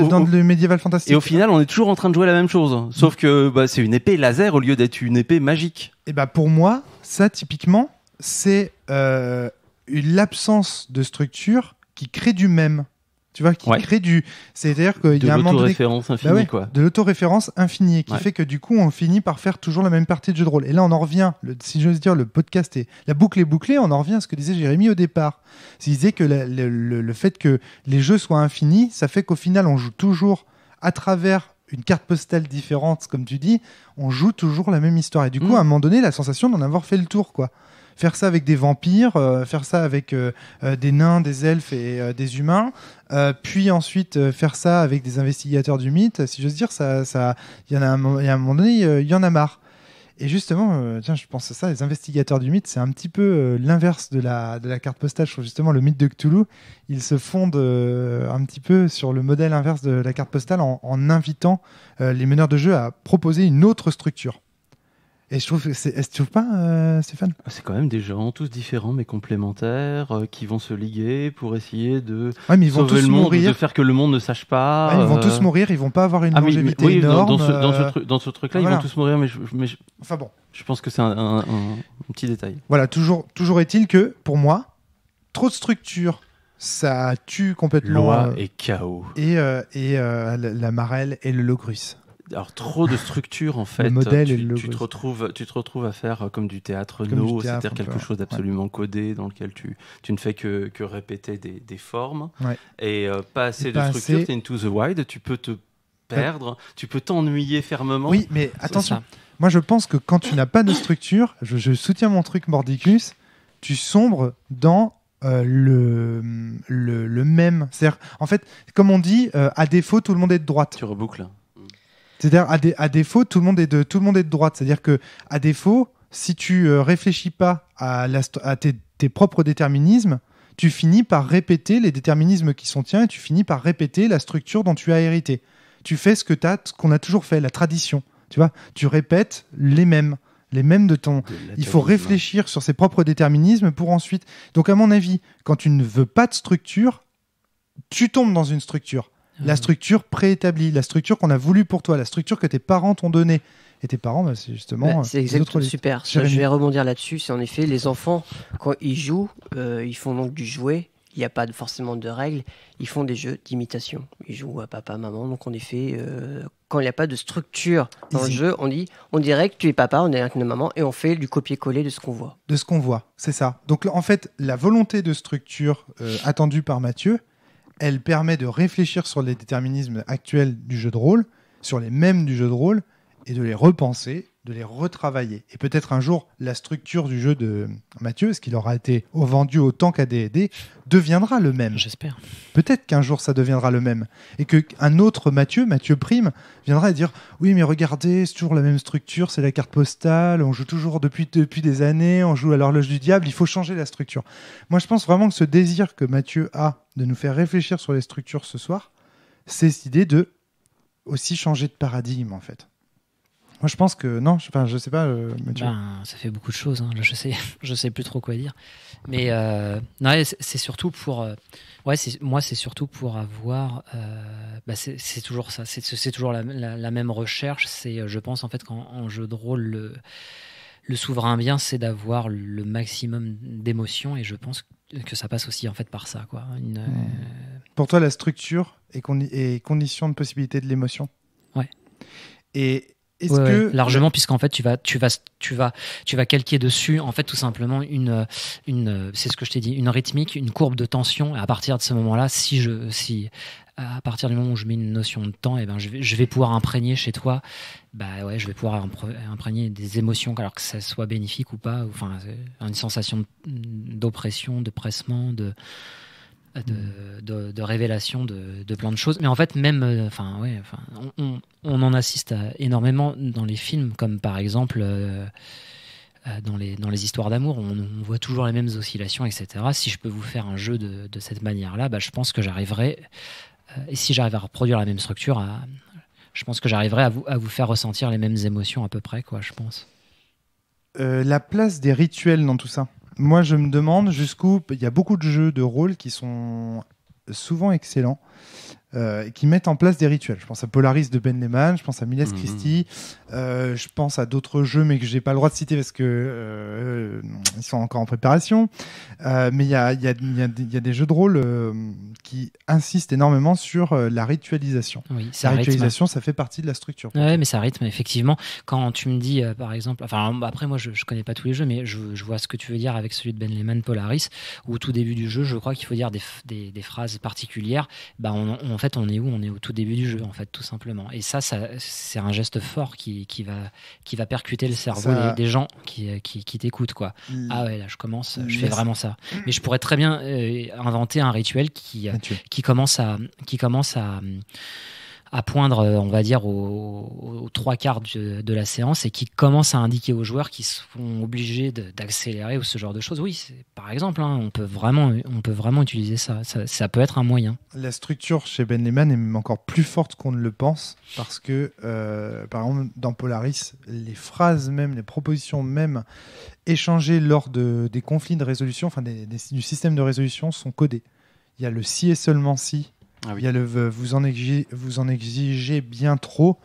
dans le médiéval fantastique. Et au final, on est toujours en train de jouer la même chose, sauf que c'est une épée laser au lieu d'être une épée magique. Et pour moi, ça typiquement, c'est l'absence de structure qui crée du mème. Tu vois, qui crée c'est-à-dire qu'il y a un moment donné... l'autoréférence infinie, quoi. De l'autoréférence infinie, qui fait que du coup, on finit par faire toujours la même partie de jeu de rôle. Et là, on en revient, si j'ose dire, le podcast la boucle est bouclée, on en revient à ce que disait Jérémy au départ. Il disait que le fait que les jeux soient infinis, ça fait qu'au final, on joue toujours à travers une carte postale différente, comme tu dis, on joue toujours la même histoire. Et du coup, à un moment donné, la sensation d'en avoir fait le tour, quoi. Faire ça avec des vampires, faire ça avec des nains, des elfes et des humains, puis ensuite faire ça avec des investigateurs du mythe, si j'ose dire, il y a un moment donné, il y en a marre. Et justement, je pense à ça, les investigateurs du mythe, c'est un petit peu l'inverse de la carte postale. Je trouve justement le mythe de Cthulhu, il se fonde un petit peu sur le modèle inverse de la carte postale en invitant les meneurs de jeu à proposer une autre structure. Et je trouve que est-ce que tu trouves pas, Stéphane ? C'est quand même des gens tous différents mais complémentaires qui vont se liguer pour essayer de sauver le monde, de faire que le monde ne sache pas. Ils vont tous mourir, ils vont pas avoir une longévité énorme. Dans ce truc-là, ils vont tous mourir, mais enfin bon. Je pense que c'est un petit détail. Voilà, toujours est-il que pour moi, trop de structure, ça tue complètement. Loi et chaos. Et la marelle et le logrus. Alors trop de structure en fait, le modèle tu te retrouves à faire comme du théâtre no, c'est-à-dire quelque chose d'absolument codé dans lequel tu ne fais que répéter des formes et pas assez de structure, t'es into the wild, tu peux te perdre, tu peux t'ennuyer fermement. Oui, mais attention, moi je pense que quand tu n'as pas de structure, je soutiens mon truc Mordicus, tu sombres dans le même. C'est-à-dire, en fait, comme on dit, à défaut, tout le monde est de droite. Tu reboucles. C'est-à-dire, à défaut, tout le monde est de droite. C'est-à-dire que, à défaut, si tu réfléchis pas à tes propres déterminismes, tu finis par répéter les déterminismes qui sont tiens et tu finis par répéter la structure dont tu as hérité. Tu fais ce qu'on a toujours fait, la tradition. Tu vois, tu répètes les mêmes de ton. Il faut réfléchir sur ses propres déterminismes pour ensuite. Donc, à mon avis, quand tu ne veux pas de structure, tu tombes dans une structure. La structure préétablie, la structure qu'on a voulu pour toi, la structure que tes parents t'ont donnée. Et tes parents, c'est justement... c'est exactement super. Je vais rebondir là-dessus. C'est en effet, les enfants, quand ils jouent, ils font donc du jouet. Il n'y a pas forcément de règles. Ils font des jeux d'imitation. Ils jouent à papa, maman. Donc en effet, quand il n'y a pas de structure dans le jeu, on dirait que tu es papa, on dirait que tu es maman, et on fait du copier-coller de ce qu'on voit. De ce qu'on voit, c'est ça. Donc en fait, la volonté de structure attendue par Mathieu, elle permet de réfléchir sur les déterminismes actuels du jeu de rôle, sur les mêmes du jeu de rôle, et de les repenser, de les retravailler. Et peut-être un jour, la structure du jeu de Mathieu, ce qu'il aura été vendu autant qu'à D&D, deviendra le même. J'espère. Peut-être qu'un jour, ça deviendra le même. Et qu'un autre Mathieu Prime, viendra et dire « Oui, mais regardez, c'est toujours la même structure, c'est la carte postale, on joue toujours depuis des années, on joue à l'horloge du diable, il faut changer la structure. » Moi, je pense vraiment que ce désir que Mathieu a de nous faire réfléchir sur les structures ce soir, c'est cette idée de aussi changer de paradigme, en fait. Moi, je pense que non, je sais pas. Ça fait beaucoup de choses. Hein. Là, je sais plus trop quoi dire. Mais non, c'est surtout pour. C'est surtout pour avoir. C'est toujours ça. C'est toujours la même recherche. C'est, je pense en fait qu'en jeu de rôle, le souverain bien, c'est d'avoir le maximum d'émotions, et je pense que ça passe aussi en fait par ça, quoi. Pour toi, la structure est condition de possibilité de l'émotion. Ouais. Et est-ce que largement, puisqu'en fait tu vas calquer dessus en fait tout simplement une c'est ce que je t'ai dit, une rythmique, une courbe de tension, et à partir de ce moment-là, à partir du moment où je mets une notion de temps, et ben je vais pouvoir imprégner chez toi, je vais pouvoir imprégner des émotions, alors que ça soit bénéfique ou pas, enfin une sensation d'oppression, de pressement, de révélation de plein de choses. Mais en fait, même, on en assiste énormément dans les films, comme par exemple dans les histoires d'amour, on voit toujours les mêmes oscillations, etc. Si je peux vous faire un jeu de cette manière-là, je pense que j'arriverai, et si j'arrive à reproduire la même structure, je pense que j'arriverai à vous faire ressentir les mêmes émotions à peu près, quoi, je pense. La place des rituels dans tout ça. Moi, je me demande jusqu'où... Il y a beaucoup de jeux de rôle qui sont souvent excellents, qui mettent en place des rituels. Je pense à Polaris de Ben Lehman, je pense à Miles Christie, je pense à d'autres jeux, mais que je n'ai pas le droit de citer parce que ils sont encore en préparation. Mais il y a des jeux de rôle qui insistent énormément sur la ritualisation. Oui, la ritualisation, ça fait partie de la structure. Oui, mais ça rythme, effectivement. Quand tu me dis, par exemple... après, moi, je ne connais pas tous les jeux, mais je vois ce que tu veux dire avec celui de Ben Lehman, Polaris, où au tout début du jeu, je crois qu'il faut dire des phrases particulières. En fait, on est où ? On est au tout début du jeu, en fait, tout simplement. Et ça c'est un geste fort qui va percuter le cerveau des gens qui t'écoutent, quoi. Ah ouais, là, je fais vraiment ça. Mais je pourrais très bien inventer un rituel qui commence à poindre, on va dire, aux 3/4 de la séance, et qui commence à indiquer aux joueurs qui sont obligés d'accélérer ou ce genre de choses. Oui, par exemple, on peut vraiment utiliser ça. Ça peut être un moyen. La structure chez Ben Lehman est même encore plus forte qu'on ne le pense, parce que, par exemple, dans Polaris, les phrases même, les propositions même échangées lors des conflits de résolution, enfin du système de résolution, sont codées. Il y a le si et seulement si. Ah oui. Il y a le vous en exigez bien trop,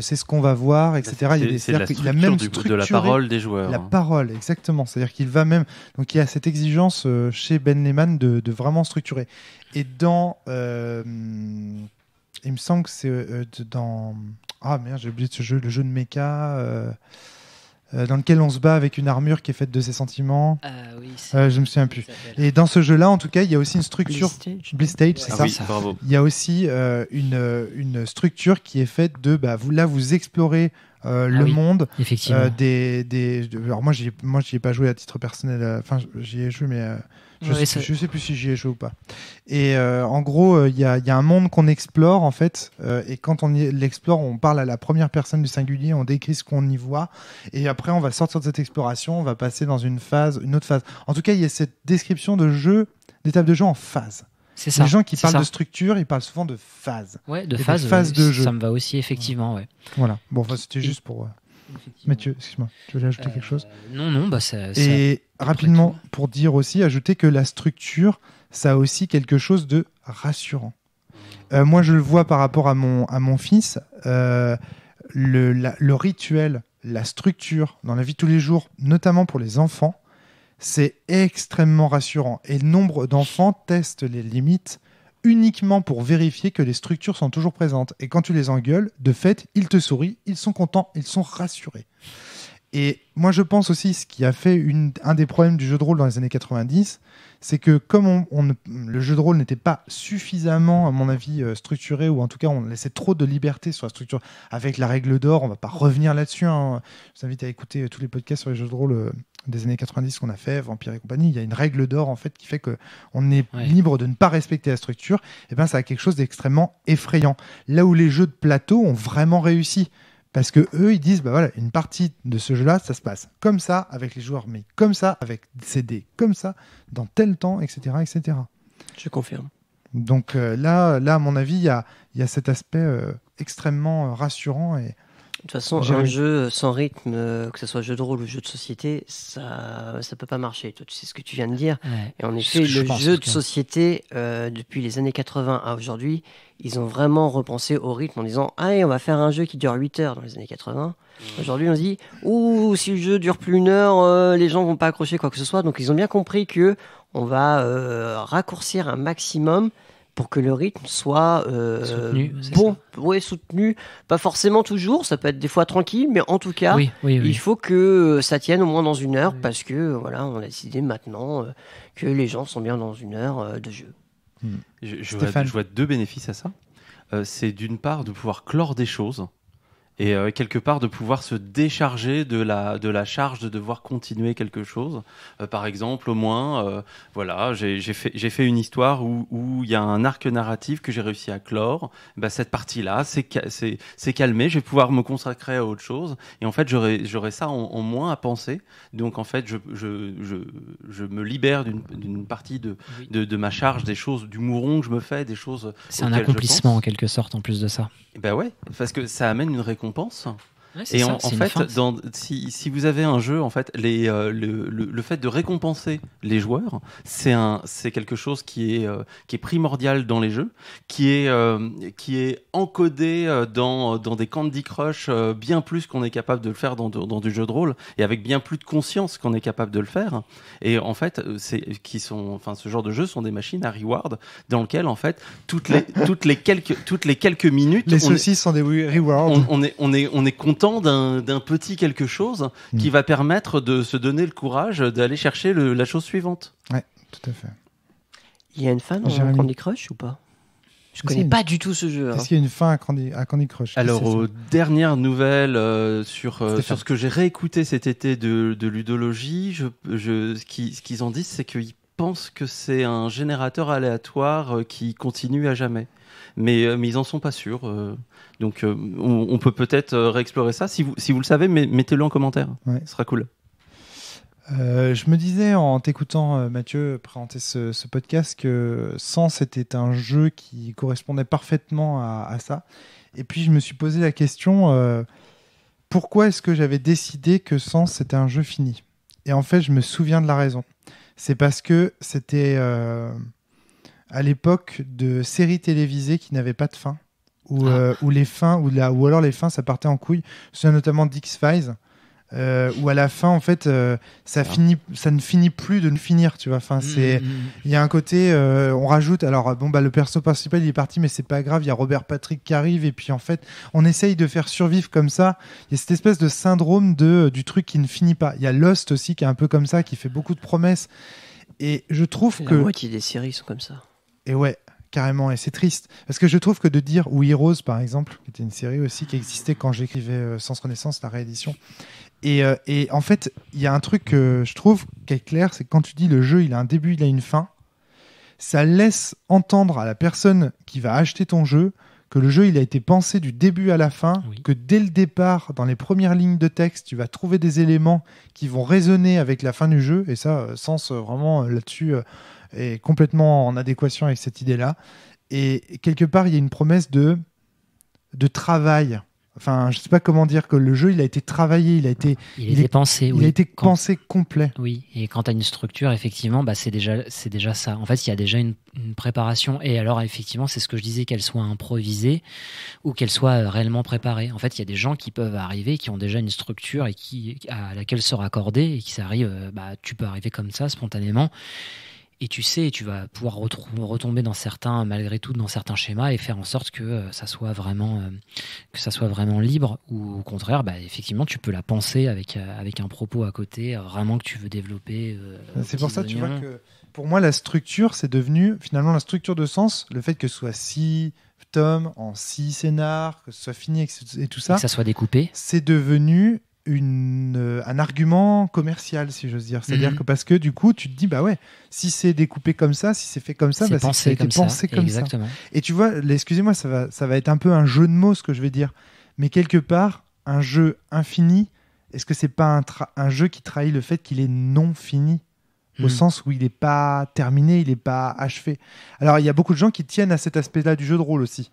c'est ce qu'on va voir, etc. C'est la structure de la parole des joueurs. La parole, exactement. C'est-à-dire qu'il va même... Donc il y a cette exigence chez Ben Lehman de vraiment structurer. Et dans... il me semble que c'est dans... Ah merde, j'ai oublié ce jeu, le jeu de mecha... dans lequel on se bat avec une armure qui est faite de ses sentiments. Oui, je me souviens plus. Et dans ce jeu-là, en tout cas, il y a aussi une structure... Bliss Stage, c'est ça. Oui, bravo. Il y a aussi une structure qui est faite de... vous explorez le monde. Effectivement. Alors moi, j'y ai pas joué à titre personnel. Enfin, j'y ai joué, mais... Je sais plus si j'y ai joué ou pas. Et en gros, il y a un monde qu'on explore, en fait. Et quand on l'explore, on parle à la première personne du singulier, on décrit ce qu'on y voit. Et après, on va sortir de cette exploration, on va passer dans une autre phase. En tout cas, il y a cette description d'étape de jeu en phase. C'est ça. Les gens qui parlent de structure, ils parlent souvent de phase. Ouais, de phase de jeu. Ça me va aussi, effectivement. Ouais. Voilà. Bon, c'était juste pour... Mathieu, excuse-moi, tu voulais ajouter quelque chose ? Non, Et rapidement, pour dire aussi, ajouter que la structure, ça a aussi quelque chose de rassurant. Moi, je le vois par rapport à mon fils, le rituel, la structure dans la vie de tous les jours, notamment pour les enfants, c'est extrêmement rassurant. Et nombre d'enfants testent les limites uniquement pour vérifier que les structures sont toujours présentes. Et quand tu les engueules, de fait, ils te sourient, ils sont contents, ils sont rassurés. Et moi, je pense aussi, ce qui a fait un des problèmes du jeu de rôle dans les années 90, c'est que comme le jeu de rôle n'était pas suffisamment, à mon avis, structuré, ou en tout cas, on laissait trop de liberté sur la structure. Avec la règle d'or, on ne va pas revenir là-dessus. Hein. Je vous invite à écouter tous les podcasts sur les jeux de rôle des années 90 qu'on a fait, Vampire et compagnie. Il y a une règle d'or, en fait, qui fait qu'on est libre de ne pas respecter la structure. Et ben, ça a quelque chose d'extrêmement effrayant. Là où les jeux de plateau ont vraiment réussi. Parce que eux, ils disent, bah voilà, une partie de ce jeu-là, ça se passe comme ça avec les joueurs, mais comme ça avec ces dés, comme ça dans tel temps, etc., etc. Je confirme. Donc là, à mon avis, il y a cet aspect extrêmement rassurant. Et de toute façon, un jeu sans rythme, que ce soit jeu de rôle ou jeu de société, ça peut pas marcher. Toi, tu sais ce que tu viens de dire. Ouais. Et en effet, le jeu de société, depuis les années 80 à aujourd'hui, ils ont vraiment repensé au rythme en disant « Allez, on va faire un jeu qui dure 8 heures dans les années 80. » Aujourd'hui, on se dit « Ouh, si le jeu dure plus une heure, les gens vont pas accrocher quoi que ce soit. » Donc, ils ont bien compris qu'on va raccourcir un maximum pour que le rythme soit soutenu, soutenu. Pas forcément toujours, ça peut être des fois tranquille, mais en tout cas, il faut que ça tienne au moins dans une heure, parce que voilà, on a décidé maintenant que les gens sont bien dans une heure de jeu. Je vois deux bénéfices à ça. C'est d'une part de pouvoir clore des choses, et quelque part de pouvoir se décharger de la charge de devoir continuer quelque chose. Par exemple, au moins, voilà, j'ai fait une histoire où il y a un arc narratif que j'ai réussi à clore. Bah, cette partie-là, c'est calmé, je vais pouvoir me consacrer à autre chose. Et en fait, j'aurai ça en moins à penser. Donc, en fait, je me libère d'une partie de ma charge, des choses, du mouron que je me fais, des choses. C'est un accomplissement en quelque sorte en plus de ça. Ben ouais, parce que ça amène une récompense. Ouais, et en fait, si vous avez un jeu, en fait, le fait de récompenser les joueurs, c'est quelque chose qui est primordial dans les jeux, qui est encodé dans des Candy Crush bien plus qu'on est capable de le faire dans du jeu de rôle, et avec bien plus de conscience qu'on est capable de le faire. Et en fait, ce genre de jeux sont des machines à reward dans lesquelles, en fait, toutes les quelques minutes, les saucisses sont des rewards. On est content d'un petit quelque chose qui va permettre de se donner le courage d'aller chercher la chose suivante. Ouais, tout à fait. Il y a une fin dans Candy Crush ou pas? Je connais pas du tout ce jeu. Est-ce qu'il y a une fin à Candy Crush? Alors, aux dernières nouvelles sur ce que j'ai réécouté cet été de Ludologie, ce qu'ils en disent, c'est qu'ils pensent que c'est un générateur aléatoire qui continue à jamais. Mais ils en sont pas sûrs. Donc, on peut peut-être réexplorer ça. Si vous le savez, mettez-le en commentaire. Ouais. Ce sera cool. Je me disais, en t'écoutant Mathieu présenter ce podcast, que Sens était un jeu qui correspondait parfaitement à ça. Et puis, je me suis posé la question, pourquoi est-ce que j'avais décidé que Sens c'était un jeu fini? Et en fait, je me souviens de la raison. C'est parce que c'était... à l'époque de séries télévisées qui n'avaient pas de fin, ou les fins, ou alors les fins ça partait en couille. Je me souviens notamment d'X-Files, où à la fin en fait ça ne finit plus de ne finir, tu vois. Enfin, il y a un côté, on rajoute, alors le perso principal il est parti, mais c'est pas grave, il y a Robert Patrick qui arrive, et puis en fait on essaye de faire survivre comme ça. Il y a cette espèce de syndrome du truc qui ne finit pas. Il y a Lost aussi qui est un peu comme ça, qui fait beaucoup de promesses, et je trouve que la moitié des séries sont comme ça. Et ouais, carrément, et c'est triste. Parce que je trouve que de dire, ou Heroes par exemple, qui était une série aussi qui existait quand j'écrivais Sens Renaissance, la réédition. Et en fait, il y a un truc que je trouve qui est clair, c'est que quand tu dis le jeu, il a un début, il a une fin, ça laisse entendre à la personne qui va acheter ton jeu que le jeu, il a été pensé du début à la fin, que dès le départ, dans les premières lignes de texte, tu vas trouver des éléments qui vont résonner avec la fin du jeu. Et ça, Sens, vraiment, là-dessus... est complètement en adéquation avec cette idée-là. Et quelque part, il y a une promesse de travail. Enfin, je ne sais pas comment dire, que le jeu, il a été travaillé, il a été pensé. Il a été pensé complet. Oui, et quand tu as une structure, effectivement, c'est déjà ça. En fait, il y a déjà une préparation. Et alors, effectivement, c'est ce que je disais, qu'elle soit improvisée ou qu'elle soit réellement préparée. En fait, il y a des gens qui peuvent arriver, qui ont déjà une structure et à laquelle se raccorder, et qui s'arrivent, tu peux arriver comme ça, spontanément. tu vas pouvoir retomber malgré tout dans certains schémas et faire en sorte que ça soit vraiment libre, ou au contraire, effectivement, tu peux la penser avec un propos à côté, vraiment que tu veux développer. C'est pour ça, tu vois, que pour moi, la structure, c'est devenu finalement la structure de sens, le fait que ce soit 6 tomes en 6 scénars, que ce soit fini et tout ça. Et que ça soit découpé. C'est devenu un argument commercial, si j'ose dire. C'est-à-dire que parce que du coup, tu te dis, si c'est découpé comme ça, si c'est fait comme ça, c'est pensé comme ça. Exactement. Et tu vois, excusez-moi, ça va être un peu un jeu de mots, ce que je vais dire. Mais quelque part, un jeu infini, est-ce que c'est pas un jeu qui trahit le fait qu'il est non fini ? Au sens où il n'est pas terminé, il n'est pas achevé. Alors, il y a beaucoup de gens qui tiennent à cet aspect-là du jeu de rôle aussi.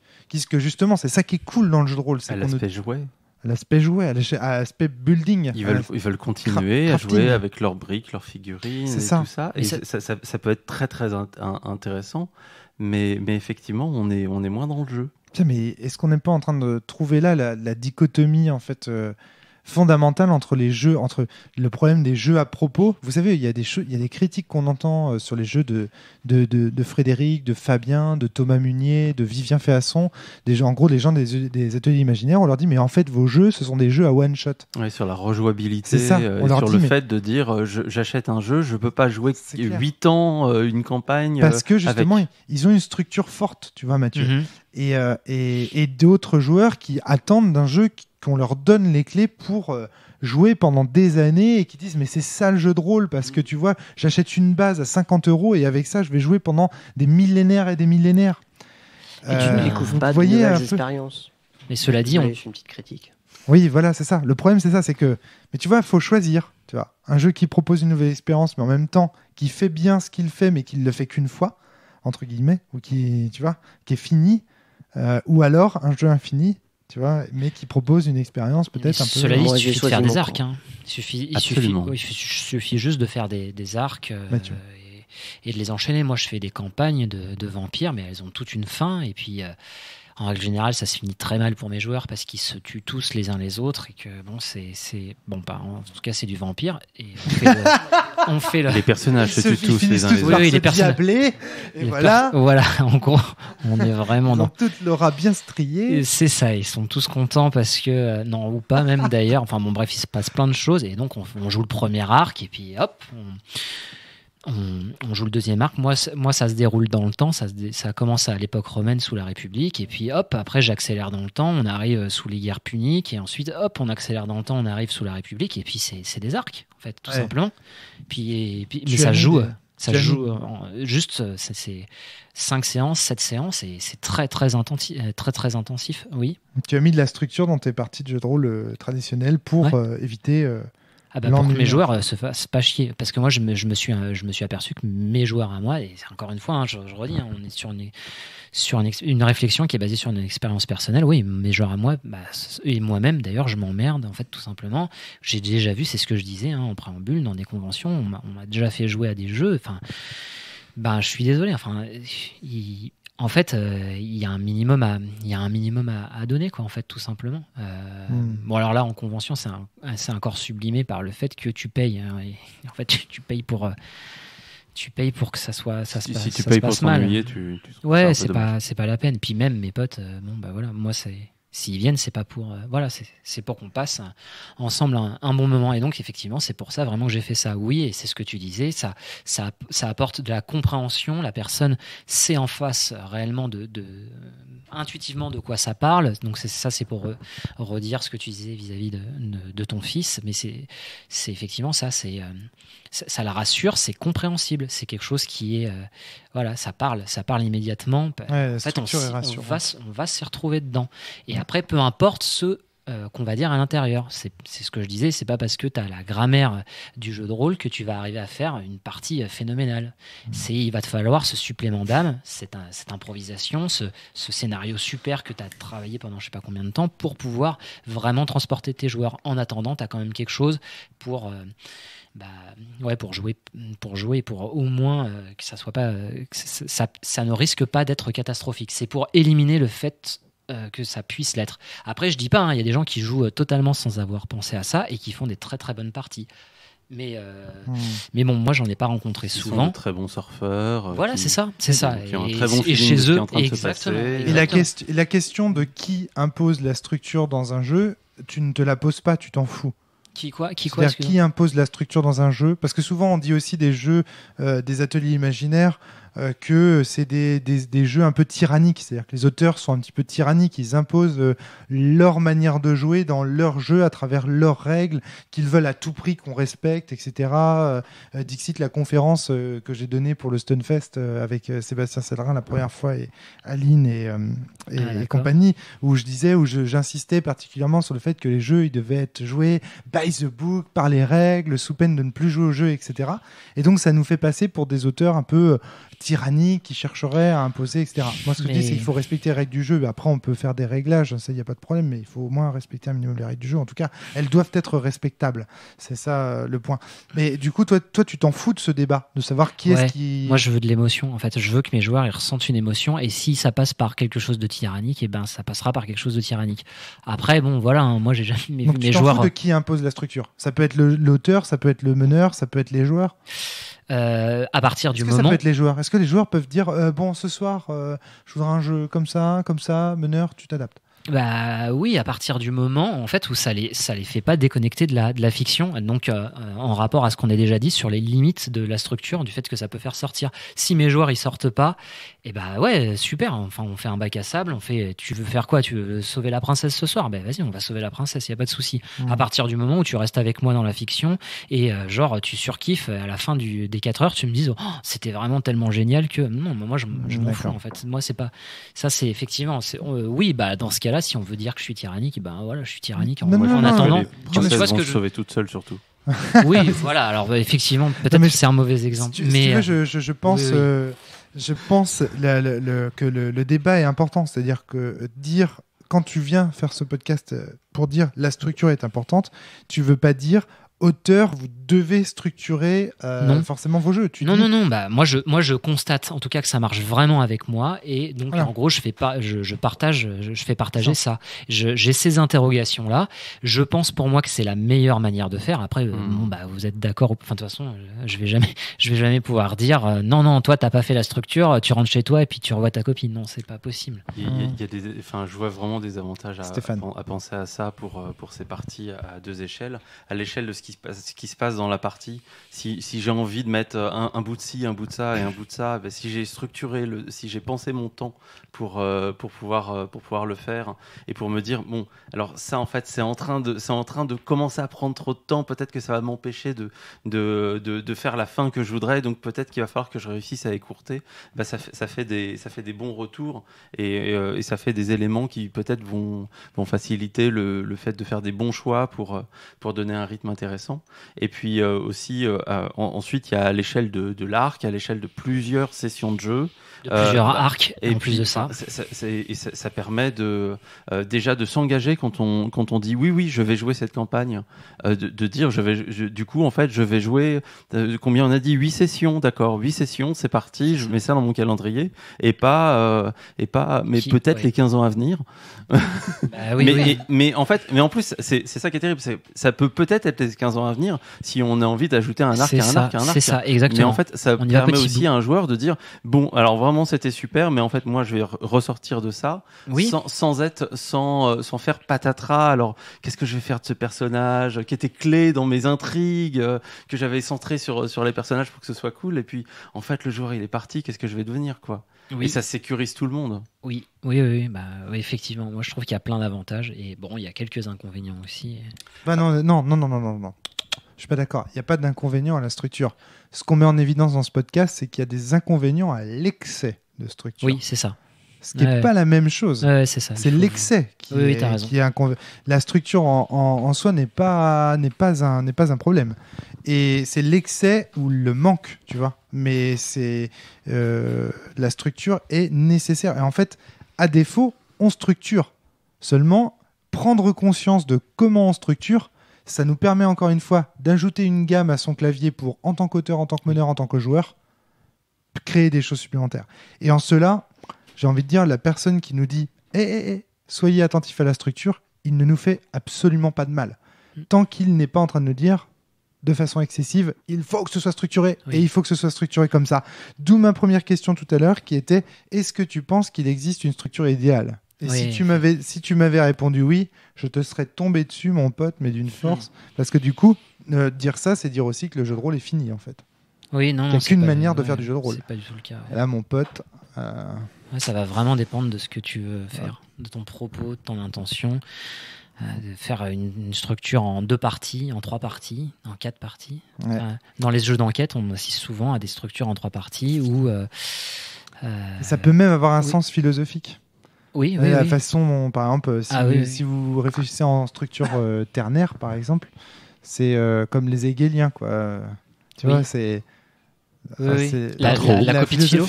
Que justement, c'est ça qui est cool dans le jeu de rôle. C'est l'aspect jouet. L'aspect jouet, à l'aspect building. Ils veulent continuer à jouer avec leurs briques, leurs figurines et tout ça. Et ça peut être très très intéressant, mais effectivement, on est moins dans le jeu. Tiens, mais est-ce qu'on n'est pas en train de trouver là la dichotomie en fait fondamentale entre le problème des jeux à propos. Vous savez, il y a des critiques qu'on entend sur les jeux de Frédéric, de Fabien, de Thomas Munier, de Vivien Féasson, en gros, les gens des ateliers imaginaires, on leur dit, mais en fait, vos jeux, ce sont des jeux à one-shot. Oui, sur la rejouabilité, sur le fait de dire, j'achète un jeu, je ne peux pas jouer 8 ans une campagne. Parce que justement, ils ont une structure forte, tu vois, Mathieu. Et d'autres joueurs qui attendent d'un jeu qu'on leur donne les clés pour jouer pendant des années et qui disent mais c'est ça le jeu de rôle parce que tu vois, j'achète une base à 50 € et avec ça je vais jouer pendant des millénaires et des millénaires. Et tu ne découvres pas de nouvelles expériences. Mais cela dit, je fais une petite critique. Oui, voilà, c'est ça. Le problème c'est ça, c'est que mais tu vois, il faut choisir. Tu vois, un jeu qui propose une nouvelle expérience mais en même temps qui fait bien ce qu'il fait mais qui ne le fait qu'une fois entre guillemets ou qui est fini, ou alors un jeu infini. Tu vois, mais qui propose une expérience peut-être un peu... Cela dit, il suffit de faire des arcs. Il suffit juste de faire des arcs et de les enchaîner. Moi, je fais des campagnes de vampires, mais elles ont toute une fin. Et puis, en règle générale, ça se finit très mal pour mes joueurs parce qu'ils se tuent tous les uns les autres. Et que, en tout cas, c'est du vampire. Et on fait Les personnages se tuent tous les uns les autres. Oui, les personnages. Et voilà. Voilà, en gros, on est vraiment dans. Toute l'aura bien striée. C'est ça, ils sont tous contents parce que. Non, ou pas même d'ailleurs. Enfin, bref, il se passe plein de choses. Et donc, on joue le premier arc. Et puis, hop, on joue le deuxième arc. Moi, ça se déroule dans le temps. Ça commence à l'époque romaine sous la République. Et puis, hop, après, j'accélère dans le temps. On arrive sous les guerres puniques. Et ensuite, hop, on accélère dans le temps. On arrive sous la République. Et puis, c'est des arcs, en fait, tout simplement. Puis mais ça joue. Juste, c'est 5 séances, 7 séances. Et c'est très, très intensif. Oui. Tu as mis de la structure dans tes parties de jeux de rôle traditionnelles pour éviter... pour que mes joueurs se fassent pas chier, parce que moi je me suis aperçu que mes joueurs à moi, et encore une fois je redis, on est sur une réflexion qui est basée sur une expérience personnelle. Oui, mes joueurs à moi, et moi-même d'ailleurs, je m'emmerde en fait tout simplement. J'ai déjà vu, c'est ce que je disais en préambule, dans des conventions, on m'a déjà fait jouer à des jeux, je suis désolé, en fait, il y a un minimum à donner, quoi, en fait, tout simplement. Bon, alors là, en convention, c'est encore sublimé par le fait que tu payes. Et en fait, tu payes pour que ça se passe mal. Si tu payes pour t'ennuyer, ouais, c'est pas la peine. Puis même mes potes, voilà, moi s'ils viennent, c'est pas pour c'est pour qu'on passe ensemble un bon moment. Et donc effectivement, c'est pour ça vraiment que j'ai fait ça. Oui, et c'est ce que tu disais, ça apporte de la compréhension. La personne sait en face réellement intuitivement de quoi ça parle. Donc c'est pour redire ce que tu disais vis-à-vis de ton fils. Mais c'est effectivement ça. Ça la rassure, c'est compréhensible. C'est quelque chose qui est ça parle immédiatement. Ouais, en fait, on va s'y retrouver dedans. Et après, peu importe ce qu'on va dire à l'intérieur. C'est ce que je disais, c'est pas parce que tu as la grammaire du jeu de rôle que tu vas arriver à faire une partie phénoménale. Il va te falloir ce supplément d'âme, cette improvisation, ce scénario super que tu as travaillé pendant je sais pas combien de temps pour pouvoir vraiment transporter tes joueurs. En attendant, tu as quand même quelque chose pour jouer, pour au moins que ça soit pas, ça ne risque pas d'être catastrophique. C'est pour éliminer le fait que ça puisse l'être. Après, je dis pas, il y a des gens qui jouent totalement sans avoir pensé à ça et qui font des très très bonnes parties. Mais bon, moi, j'en ai pas rencontré souvent. Ils sont de très bons surfeurs. Voilà, c'est ça. Qui ont un très bon feeling chez de ce qui eux, est en train de se passer. Et la question de qui impose la structure dans un jeu, tu ne te la poses pas, tu t'en fous. Qui impose la structure dans un jeu? Parce que souvent, on dit aussi des jeux, des ateliers imaginaires, que c'est des jeux un peu tyranniques. C'est-à-dire que les auteurs sont un petit peu tyranniques. Ils imposent leur manière de jouer dans leur jeu à travers leurs règles qu'ils veulent à tout prix qu'on respecte, etc. Dixit, la conférence que j'ai donnée pour le Stunfest avec Sébastien Sellerin la première fois et Aline et compagnie, où j'insistais particulièrement sur le fait que les jeux ils devaient être joués by the book, par les règles, sous peine de ne plus jouer au jeu, etc. Et donc ça nous fait passer pour des auteurs un peu tyranniques qui chercheraient à imposer, etc. Moi, ce que je dis, c'est qu'il faut respecter les règles du jeu. Après, on peut faire des réglages, ça, il n'y a pas de problème, mais il faut au moins respecter un minimum les règles du jeu. En tout cas, elles doivent être respectables. C'est ça le point. Mais du coup, toi, tu t'en fous de ce débat, de savoir qui est-ce qui... Moi, je veux de l'émotion. En fait, je veux que mes joueurs ils ressentent une émotion, et si ça passe par quelque chose de tyrannique, et ben, ça passera par quelque chose de tyrannique. Après, bon, voilà, moi, j'ai jamais vu mes joueurs... Tu t'en fous de qui impose la structure? Ça peut être l'auteur, ça peut être le meneur, ça peut être les joueurs. À partir du moment... ça peut être les joueurs. Est-ce que les joueurs peuvent dire bon, ce soir, je voudrais un jeu comme ça, meneur, tu t'adaptes? Bah oui, à partir du moment en fait où ça les fait pas déconnecter de la fiction, donc en rapport à ce qu'on a déjà dit sur les limites de la structure, du fait que ça peut faire sortir. Si mes joueurs ils sortent pas, et bah ouais, super, enfin on fait un bac à sable, tu veux faire quoi? Tu veux sauver la princesse ce soir? Ben vas-y, on va sauver la princesse, y a pas de souci. À partir du moment où tu restes avec moi dans la fiction et genre tu surkiffes à la fin des 4 heures, tu me dises c'était vraiment tellement génial que non, moi je m'en fous en fait. Moi c'est pas ça, c'est effectivement oui, bah dans ce cas-là, si on veut dire que je suis tyrannique, ben voilà, je suis tyrannique. En attendant, tu vois ce que je sauver toute seule surtout. Oui, voilà. Alors effectivement, peut-être que c'est un mauvais exemple. Mais je pense, je pense que le débat est important. C'est-à-dire que dire quand tu viens faire ce podcast pour dire la structure est importante, tu veux pas dire auteur, vous devez structurer forcément vos jeux. Non. Bah, moi, je constate en tout cas que ça marche vraiment avec moi. Et donc, en gros, je fais partager ça. J'ai ces interrogations-là. Je pense pour moi que c'est la meilleure manière de faire. Après, vous êtes d'accord. Enfin, de toute façon, je vais jamais pouvoir dire non, toi, t'as pas fait la structure, tu rentres chez toi et puis tu revois ta copine. Non, c'est pas possible. Je vois vraiment des avantages à penser à ça pour ces parties à 2 échelles. À l'échelle de ce qui se passe dans la partie, si j'ai envie de mettre un bout de ci, un bout de ça et un bout de ça, si j'ai structuré, si j'ai pensé mon temps pour pouvoir le faire et pour me dire bon, alors ça en fait c'est en train de commencer à prendre trop de temps, peut-être que ça va m'empêcher de faire la fin que je voudrais, donc peut-être qu'il va falloir que je réussisse à écourter. Ça fait des bons retours et ça fait des éléments qui peut-être vont faciliter le fait de faire des bons choix pour donner un rythme intéressant. Et puis aussi, ensuite, il y a à l'échelle de l'arc, à l'échelle de plusieurs sessions de jeu. De plusieurs arcs, et en plus de ça. Ça permet déjà de s'engager quand on dit oui, je vais jouer cette campagne. De dire, du coup, en fait, je vais jouer, combien on a dit 8 sessions, d'accord, 8 sessions, c'est parti, je mets ça dans mon calendrier, mais peut-être les 15 ans à venir. Mais en fait, mais en plus, c'est ça qui est terrible, ça peut-être être les 15 ans à venir si on a envie d'ajouter un arc à un arc. C'est ça, exactement. Mais en fait, ça permet aussi à un joueur de dire bon, alors vraiment c'était super, mais en fait moi je vais ressortir de ça sans faire patatras. Alors qu'est-ce que je vais faire de ce personnage qui était clé dans mes intrigues, que j'avais centré sur les personnages pour que ce soit cool, et puis en fait le joueur il est parti, qu'est-ce que je vais devenir quoi. Oui. Et ça sécurise tout le monde. Oui, effectivement. Moi, je trouve qu'il y a plein d'avantages. Et bon, il y a quelques inconvénients aussi. Non. Je suis pas d'accord. Il n'y a pas d'inconvénients à la structure. Ce qu'on met en évidence dans ce podcast, c'est qu'il y a des inconvénients à l'excès de structure. Oui, c'est ça. Ce qui n'est pas la même chose. C'est ça. C'est l'excès qui est la structure en soi n'est pas un problème. Et c'est l'excès ou le manque, tu vois. Mais la structure est nécessaire. Et en fait, à défaut, on structure. Seulement, prendre conscience de comment on structure, ça nous permet encore une fois d'ajouter une gamme à son clavier pour, en tant qu'auteur, en tant que meneur, en tant que joueur, créer des choses supplémentaires. Et en cela, j'ai envie de dire, la personne qui nous dit soyez attentifs à la structure, il ne nous fait absolument pas de mal. Tant qu'il n'est pas en train de nous dire de façon excessive, il faut que ce soit structuré et il faut que ce soit structuré comme ça. D'où ma première question tout à l'heure qui était est-ce que tu penses qu'il existe une structure idéale ? Et si tu m'avais répondu oui, je te serais tombé dessus, mon pote, mais d'une force. Parce que du coup, dire ça, c'est dire aussi que le jeu de rôle est fini, en fait. Oui, non, il n'y a qu'une manière de faire du jeu de rôle. C'est pas du tout le cas. Et là, mon pote... ça va vraiment dépendre de ce que tu veux faire, de ton propos, de ton intention. De faire une structure en 2 parties, en 3 parties, en 4 parties. Dans les jeux d'enquête, on assiste souvent à des structures en 3 parties où... ça peut même avoir un sens philosophique. Oui, la façon, par exemple, si vous réfléchissez en structure ternaire, par exemple, c'est comme les hégéliens, quoi. Tu vois, c'est... La copie de philo,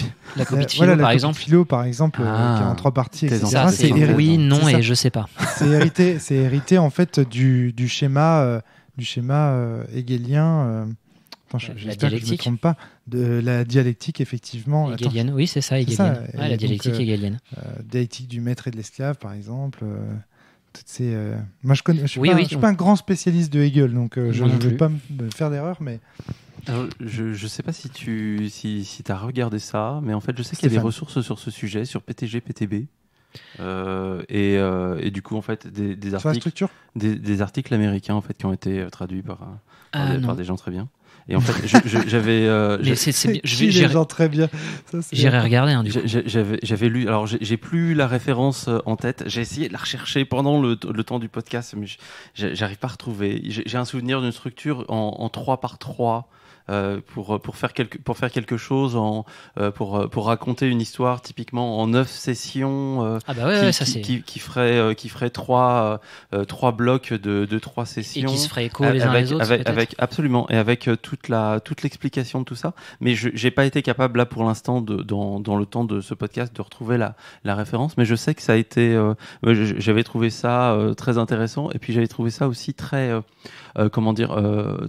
par exemple. Philo, par exemple, qui est en 3 parties. Ça, c'est oui, non et je sais pas. C'est hérité en fait du schéma hégélien. J'espère que je ne me trompe pas. De la dialectique, effectivement. Hégélienne, oui, c'est ça, hégélienne. La dialectique hégélienne. Dialectique du maître et de l'esclave, par exemple. Toutes ces, moi, je ne suis pas un grand spécialiste de Hegel, donc je ne vais pas me faire d'erreur, mais. Alors, je ne sais pas si tu as regardé ça, mais en fait, je sais qu'il y a des ressources sur ce sujet, sur PTG, PTB. Et du coup, en fait, des articles, des articles américains en fait, qui ont été traduits par des gens très bien. Et en fait, j'avais. J'ai gens très bien. J'irai regarder. Hein, j'avais lu. Alors, j'ai plus la référence en tête. J'ai essayé de la rechercher pendant le temps du podcast, mais j'arrive pas à retrouver. J'ai un souvenir d'une structure en 3x3. Pour faire quelque chose pour raconter une histoire typiquement en 9 sessions qui ferait 3 blocs de 3 sessions et qui se ferait écho les uns les autres absolument et avec toute l'explication de tout ça, mais j'ai pas été capable là pour l'instant dans le temps de ce podcast de retrouver la référence, mais je sais que ça a été j'avais trouvé ça très intéressant, et puis j'avais trouvé ça aussi très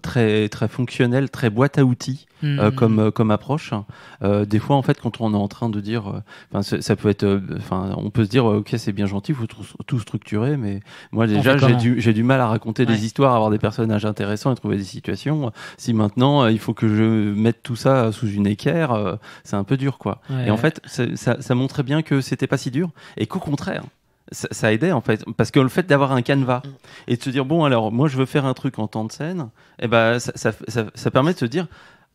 très très fonctionnel, très boîte à outils comme approche. Des fois, en fait, quand on est en train de dire, ça peut être, on peut se dire, ok, c'est bien gentil, il faut tout structurer, mais moi déjà, j'ai du mal à raconter des histoires, avoir des personnages intéressants et trouver des situations. Si maintenant, il faut que je mette tout ça sous une équerre, c'est un peu dur, quoi. Et en fait, ça montrait bien que c'était pas si dur, et qu'au contraire, ça aidait en fait, parce que le fait d'avoir un canevas et de se dire bon, alors moi je veux faire un truc en temps de scène, et ça permet de se dire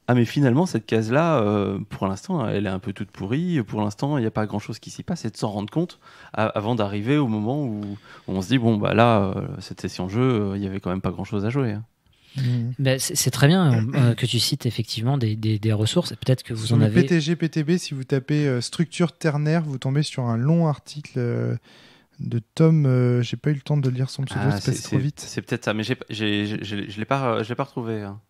ah, mais finalement cette case là pour l'instant elle est un peu toute pourrie, pour l'instant il n'y a pas grand chose qui s'y passe, et de s'en rendre compte avant d'arriver au moment où on se dit bon bah là cette session jeu il y avait quand même pas grand chose à jouer, hein. C'est très bien que tu cites effectivement des ressources. Peut-être que vous en avez. PTG, PTB, si vous tapez structure ternaire, vous tombez sur un long article de Tom. J'ai pas eu le temps de lire son pseudo, c'est passé trop vite. C'est peut-être ça, mais je l'ai pas retrouvé. Hein.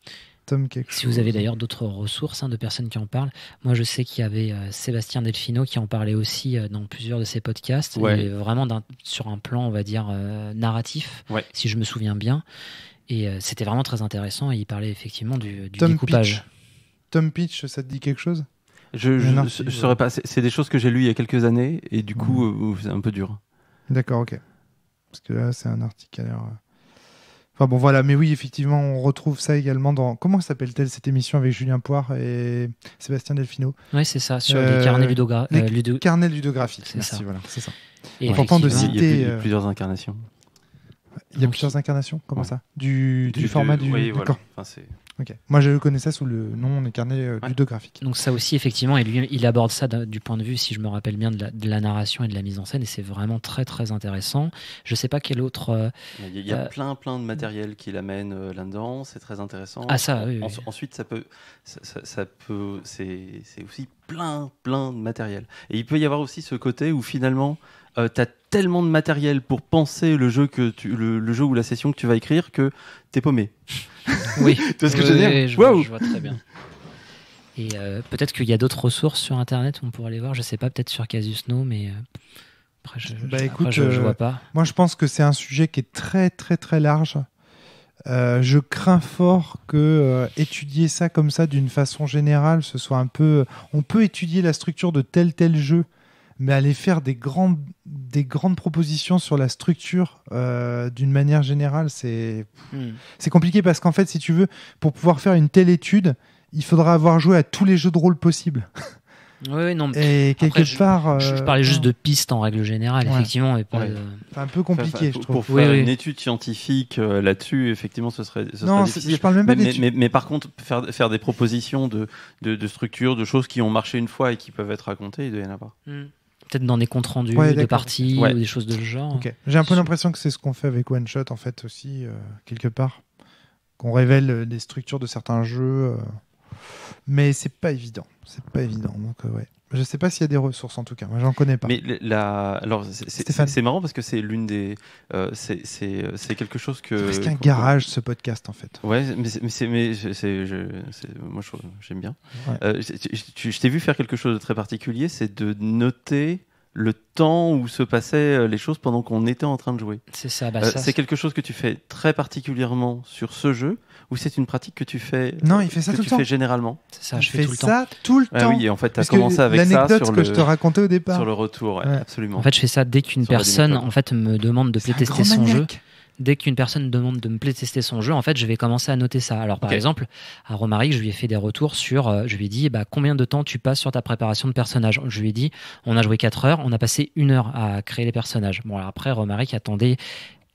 Tom quelque chose. Si vous avez d'ailleurs d'autres ressources de personnes qui en parlent, moi je sais qu'il y avait Sébastien Delfino qui en parlait aussi dans plusieurs de ses podcasts, et vraiment sur un plan, on va dire, narratif, si je me souviens bien. Et c'était vraiment très intéressant, et il parlait effectivement du découpage. Tom Pitch, ça te dit quelque chose ? Je saurais pas. C'est des choses que j'ai lues il y a quelques années, et du coup, c'est un peu dur. D'accord, ok. Parce que là, c'est un article qui a l'air... Enfin bon, voilà. Mais oui, effectivement, on retrouve ça également dans... Comment s'appelle-t-elle cette émission avec Julien Poire et Sébastien Delfino ? Oui, c'est ça, sur les carnets ludographiques. Carnets ludographiques, merci, voilà, c'est ça. Et important de citer... Il y a plusieurs incarnations. Il y a plusieurs incarnations ? Comment ça ? Du format du... Oui, d'accord. Voilà. Enfin, ok. Moi, je connais ça sous le nom des carnets ludographiques. Donc ça aussi, effectivement, et lui, il aborde ça du point de vue, si je me rappelle bien, de la narration et de la mise en scène, et c'est vraiment très, très intéressant. Je ne sais pas quel autre... Il y a plein de matériel qu'il amène là-dedans, c'est très intéressant. Ah ça, oui. Ensuite, ça peut c'est aussi plein de matériel. Et il peut y avoir aussi ce côté où finalement... tu as tellement de matériel pour penser le jeu le jeu ou la session que tu vas écrire que t'es paumé. Oui. Tu vois ce que je veux dire ? Je vois très bien. Et peut-être qu'il y a d'autres ressources sur Internet où on pourrait aller voir. Je sais pas, peut-être sur Casus No, mais après je vois pas. Moi, je pense que c'est un sujet qui est très très très large. Je crains fort que étudier ça comme ça d'une façon générale, ce soit un peu... On peut étudier la structure de tel jeu mais aller faire des grandes propositions sur la structure d'une manière générale, c'est compliqué parce qu'en fait, si tu veux, pour pouvoir faire une telle étude, il faudra avoir joué à tous les jeux de rôle possibles. Oui, non. Et quelque part, je parlais juste de pistes en règle générale, effectivement. Et pas c'est un peu compliqué, je trouve. Pour faire une étude scientifique là-dessus, effectivement, ce serait difficile. Je parle même pas d'études. Mais par contre, faire des propositions de structures, de choses qui ont marché une fois et qui peuvent être racontées, il doit y en avoir. Peut-être dans des comptes rendus de parties ou des choses de ce genre. Okay. J'ai un peu l'impression que c'est ce qu'on fait avec One Shot, en fait, aussi, quelque part. Qu'on révèle des structures de certains jeux. Mais c'est pas évident. Donc, je sais pas s'il y a des ressources, en tout cas. Moi, j'en connais pas. Mais alors, c'est marrant parce que c'est l'une des. C'est quelque chose que. C'est presque un garage, ce podcast, en fait. Ouais, mais moi, j'aime bien. Ouais. Je t'ai vu faire quelque chose de très particulier, c'est de noter le temps où se passaient les choses pendant qu'on était en train de jouer. C'est ça. C'est quelque chose que tu fais très particulièrement sur ce jeu, ou c'est une pratique que tu fais? Non, il fait ça tout le temps. Fais généralement. C'est ça. Je fais ça tout le temps. Oui, en fait, tu as commencé avec ça sur que je te racontais au départ. Sur le retour, absolument. En fait, je fais ça dès qu'une personne me demande de playtester son jeu. Dès qu'une personne demande de me playtester son jeu, en fait, je vais commencer à noter ça. Alors, par exemple, à Romaric, je lui ai fait des retours sur... je lui ai dit, combien de temps tu passes sur ta préparation de personnage? Je lui ai dit, on a joué 4 heures, on a passé 1 heure à créer les personnages. Bon, alors après, Romaric attendait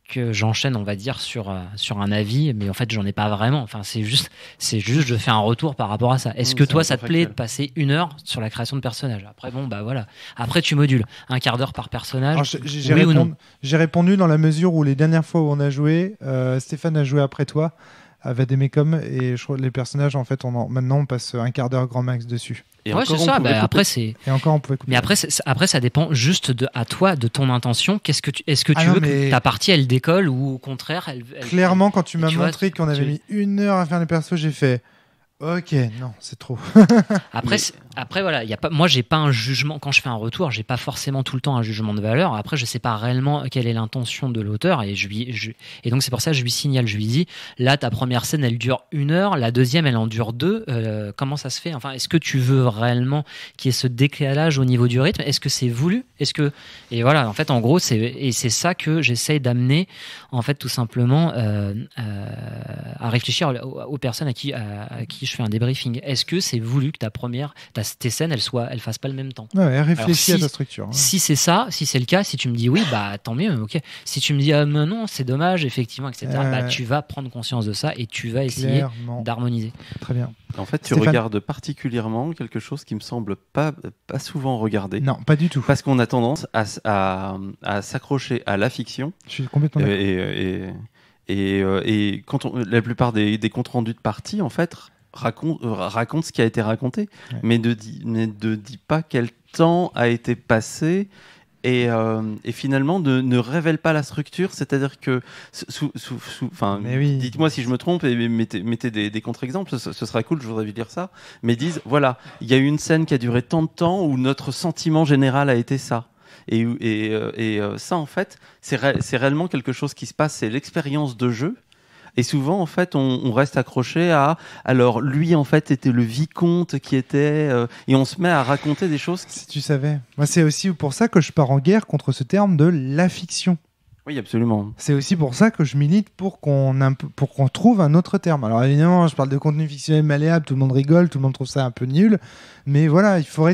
que j'enchaîne, on va dire, sur un avis, mais en fait, j'en ai pas vraiment. Enfin, c'est juste, je fais un retour par rapport à ça. Est-ce que toi, ça te plaît de passer 1 heure sur la création de personnages? Après, voilà. Après, tu modules 1/4 d'heure par personnage. Alors, j'ai répondu dans la mesure où les dernières fois où on a joué, Stéphane a joué après toi à Vademecum, et je crois que les personnages, en fait, maintenant, on passe 1/4 d'heure grand max dessus. Et c'est ça. Après, et encore, on pouvait couper. Mais après, ça dépend juste à toi, de ton intention. Est-ce que tu veux que ta partie, elle décolle, ou au contraire, elle clairement, quand tu m'as montré qu'on avait mis 1 heure à faire les persos, j'ai fait... Ok, non, c'est trop. Après, voilà, moi, j'ai pas un jugement. Quand je fais un retour, j'ai pas forcément tout le temps un jugement de valeur. Après, je sais pas réellement quelle est l'intention de l'auteur, et donc c'est pour ça que je lui signale. Je lui dis, là, ta première scène, elle dure 1 heure, la deuxième, elle en dure 2. Comment ça se fait? Enfin, est-ce que tu veux réellement qu'il y ait ce décalage au niveau du rythme? Est-ce que c'est voulu? Et voilà, en fait, en gros, c'est ça que j'essaye d'amener, en fait, tout simplement, à réfléchir aux personnes à qui je fais un débriefing. Est-ce que c'est voulu que tes scènes, elles fassent pas le même temps? Réfléchis à ta structure. Si c'est ça, si c'est le cas, si tu me dis oui, tant mieux, ok. Si tu me dis non, c'est dommage, effectivement, etc., tu vas prendre conscience de ça et tu vas essayer d'harmoniser. Très bien. En fait, tu regardes particulièrement quelque chose qui me semble pas souvent regardé. Non, pas du tout. Parce qu'on a tendance à s'accrocher à la fiction. Je suis complètement d'accord. Et quand la plupart des comptes rendus de partie, en fait, raconte ce qui a été raconté, mais ne dit pas quel temps a été passé, et finalement ne révèle pas la structure. C'est-à-dire que dites-moi si je me trompe, et mettez des contre-exemples, ce sera cool, je voudrais vous dire ça, mais disent, voilà, il y a eu une scène qui a duré tant de temps où notre sentiment général a été ça. Et ça, en fait, c'est réellement quelque chose qui se passe, c'est l'expérience de jeu. Et souvent, en fait, on reste accroché à... Alors, lui, en fait, était le vicomte qui était... et on se met à raconter des choses... Si tu savais. Moi, c'est aussi pour ça que je pars en guerre contre ce terme de la fiction. Oui, absolument. C'est aussi pour ça que je milite pour qu'on trouve un autre terme. Alors, évidemment, je parle de contenu fictionnel malléable, tout le monde rigole, tout le monde trouve ça un peu nul. Mais voilà, il faut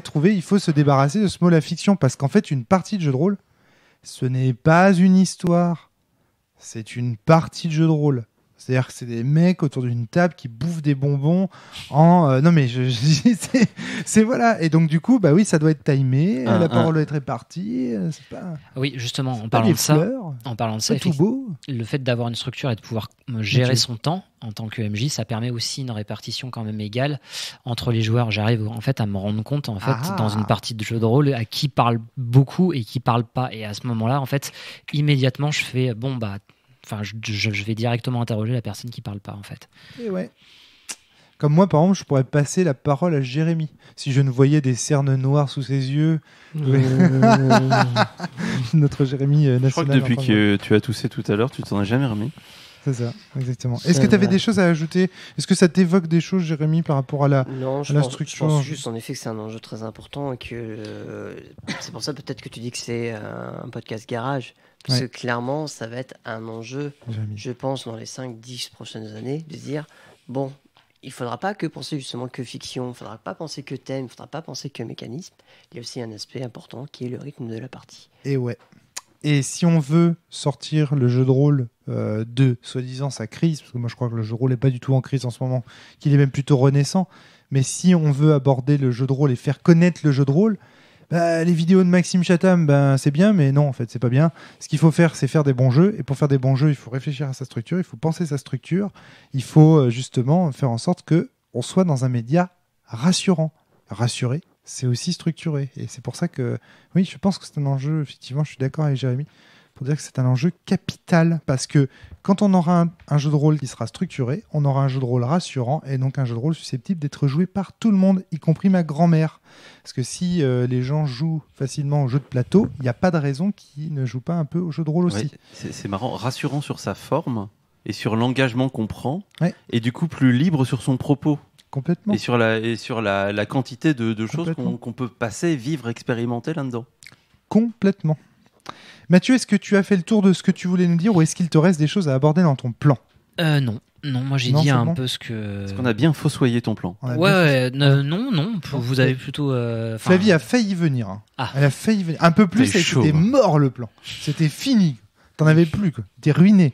se débarrasser de ce mot la fiction, parce qu'en fait, une partie de jeu de rôle, ce n'est pas une histoire. C'est une partie de jeu de rôle. C'est-à-dire que c'est des mecs autour d'une table qui bouffent des bonbons en... non mais c'est voilà. Et donc du coup, oui, ça doit être timé, la parole doit être répartie. C'est pas... Oui, justement, en parlant de ça, tout beau. Le fait d'avoir une structure et de pouvoir gérer son temps en tant que MJ, ça permet aussi une répartition quand même égale entre les joueurs. J'arrive en fait à me rendre compte dans une partie de jeu de rôle à qui parle beaucoup et qui parle pas. Et à ce moment-là, en fait, immédiatement, je fais je vais directement interroger la personne qui parle pas, en fait. Et ouais. Comme moi, par exemple, je pourrais passer la parole à Jérémy. Si je ne voyais des cernes noires sous ses yeux. Notre Jérémy national. Je crois que depuis que tu as toussé tout à l'heure, tu t'en as jamais remis. C'est ça, exactement. Est-ce que tu avais des choses à ajouter? Est-ce que ça t'évoque des choses, Jérémy, par rapport à la structure? Je pense juste en effet que c'est un enjeu très important et que c'est pour ça peut-être que tu dis que c'est un podcast garage. Parce que clairement, ça va être un enjeu, je pense, dans les 5-10 prochaines années, de dire, bon, il ne faudra pas que penser justement que fiction, il ne faudra pas penser que thème, il ne faudra pas penser que mécanisme. Il y a aussi un aspect important qui est le rythme de la partie. Et ouais. Et si on veut sortir le jeu de rôle de, soi-disant, sa crise, parce que moi je crois que le jeu de rôle n'est pas du tout en crise en ce moment, qu'il est même plutôt renaissant, mais si on veut aborder le jeu de rôle et faire connaître le jeu de rôle, les vidéos de Maxime Chatham, c'est bien, mais non, en fait, c'est pas bien. Ce qu'il faut faire, c'est faire des bons jeux, et pour faire des bons jeux, il faut réfléchir à sa structure, il faut penser sa structure, il faut justement faire en sorte qu'on soit dans un média rassurant. Rassuré, c'est aussi structuré. Et c'est pour ça que, oui, je pense que c'est un enjeu, effectivement, je suis d'accord avec Jérémy, pour dire que c'est un enjeu capital, parce que quand on aura un jeu de rôle qui sera structuré, on aura un jeu de rôle rassurant, et donc un jeu de rôle susceptible d'être joué par tout le monde, y compris ma grand-mère. Parce que si les gens jouent facilement au jeu de plateau, il n'y a pas de raison qu'ils ne jouent pas un peu au jeu de rôle aussi. Ouais, c'est marrant, rassurant sur sa forme, et sur l'engagement qu'on prend, et du coup plus libre sur son propos. Complètement. Et sur la quantité de choses qu'on peut passer, vivre, expérimenter là-dedans. Complètement. Mathieu, est-ce que tu as fait le tour de ce que tu voulais nous dire, ou est-ce qu'il te reste des choses à aborder dans ton plan? Non, moi j'ai dit un peu ce que... Est-ce qu'on a bien fossoyé ton plan? Non, vous avez plutôt... Flavie a failli venir. Hein. Ah. Elle a failli venir. Un peu plus, c'était mort le plan. C'était fini. T'en avais plus, quoi. T'es ruiné.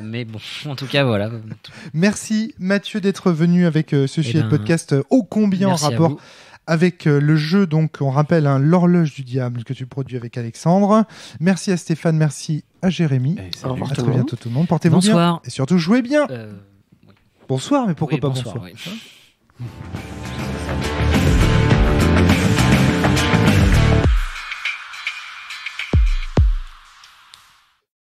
mais bon, en tout cas, voilà. Merci Mathieu d'être venu avec ce podcast ô combien en rapport avec le jeu, donc on rappelle l'Horloge du Diable que tu produis avec Alexandre. Merci à Stéphane, merci à Jérémy. À très bientôt tout le monde, portez-vous bien et surtout jouez bien. Oui. Bonsoir, mais pourquoi pas bonsoir, oui.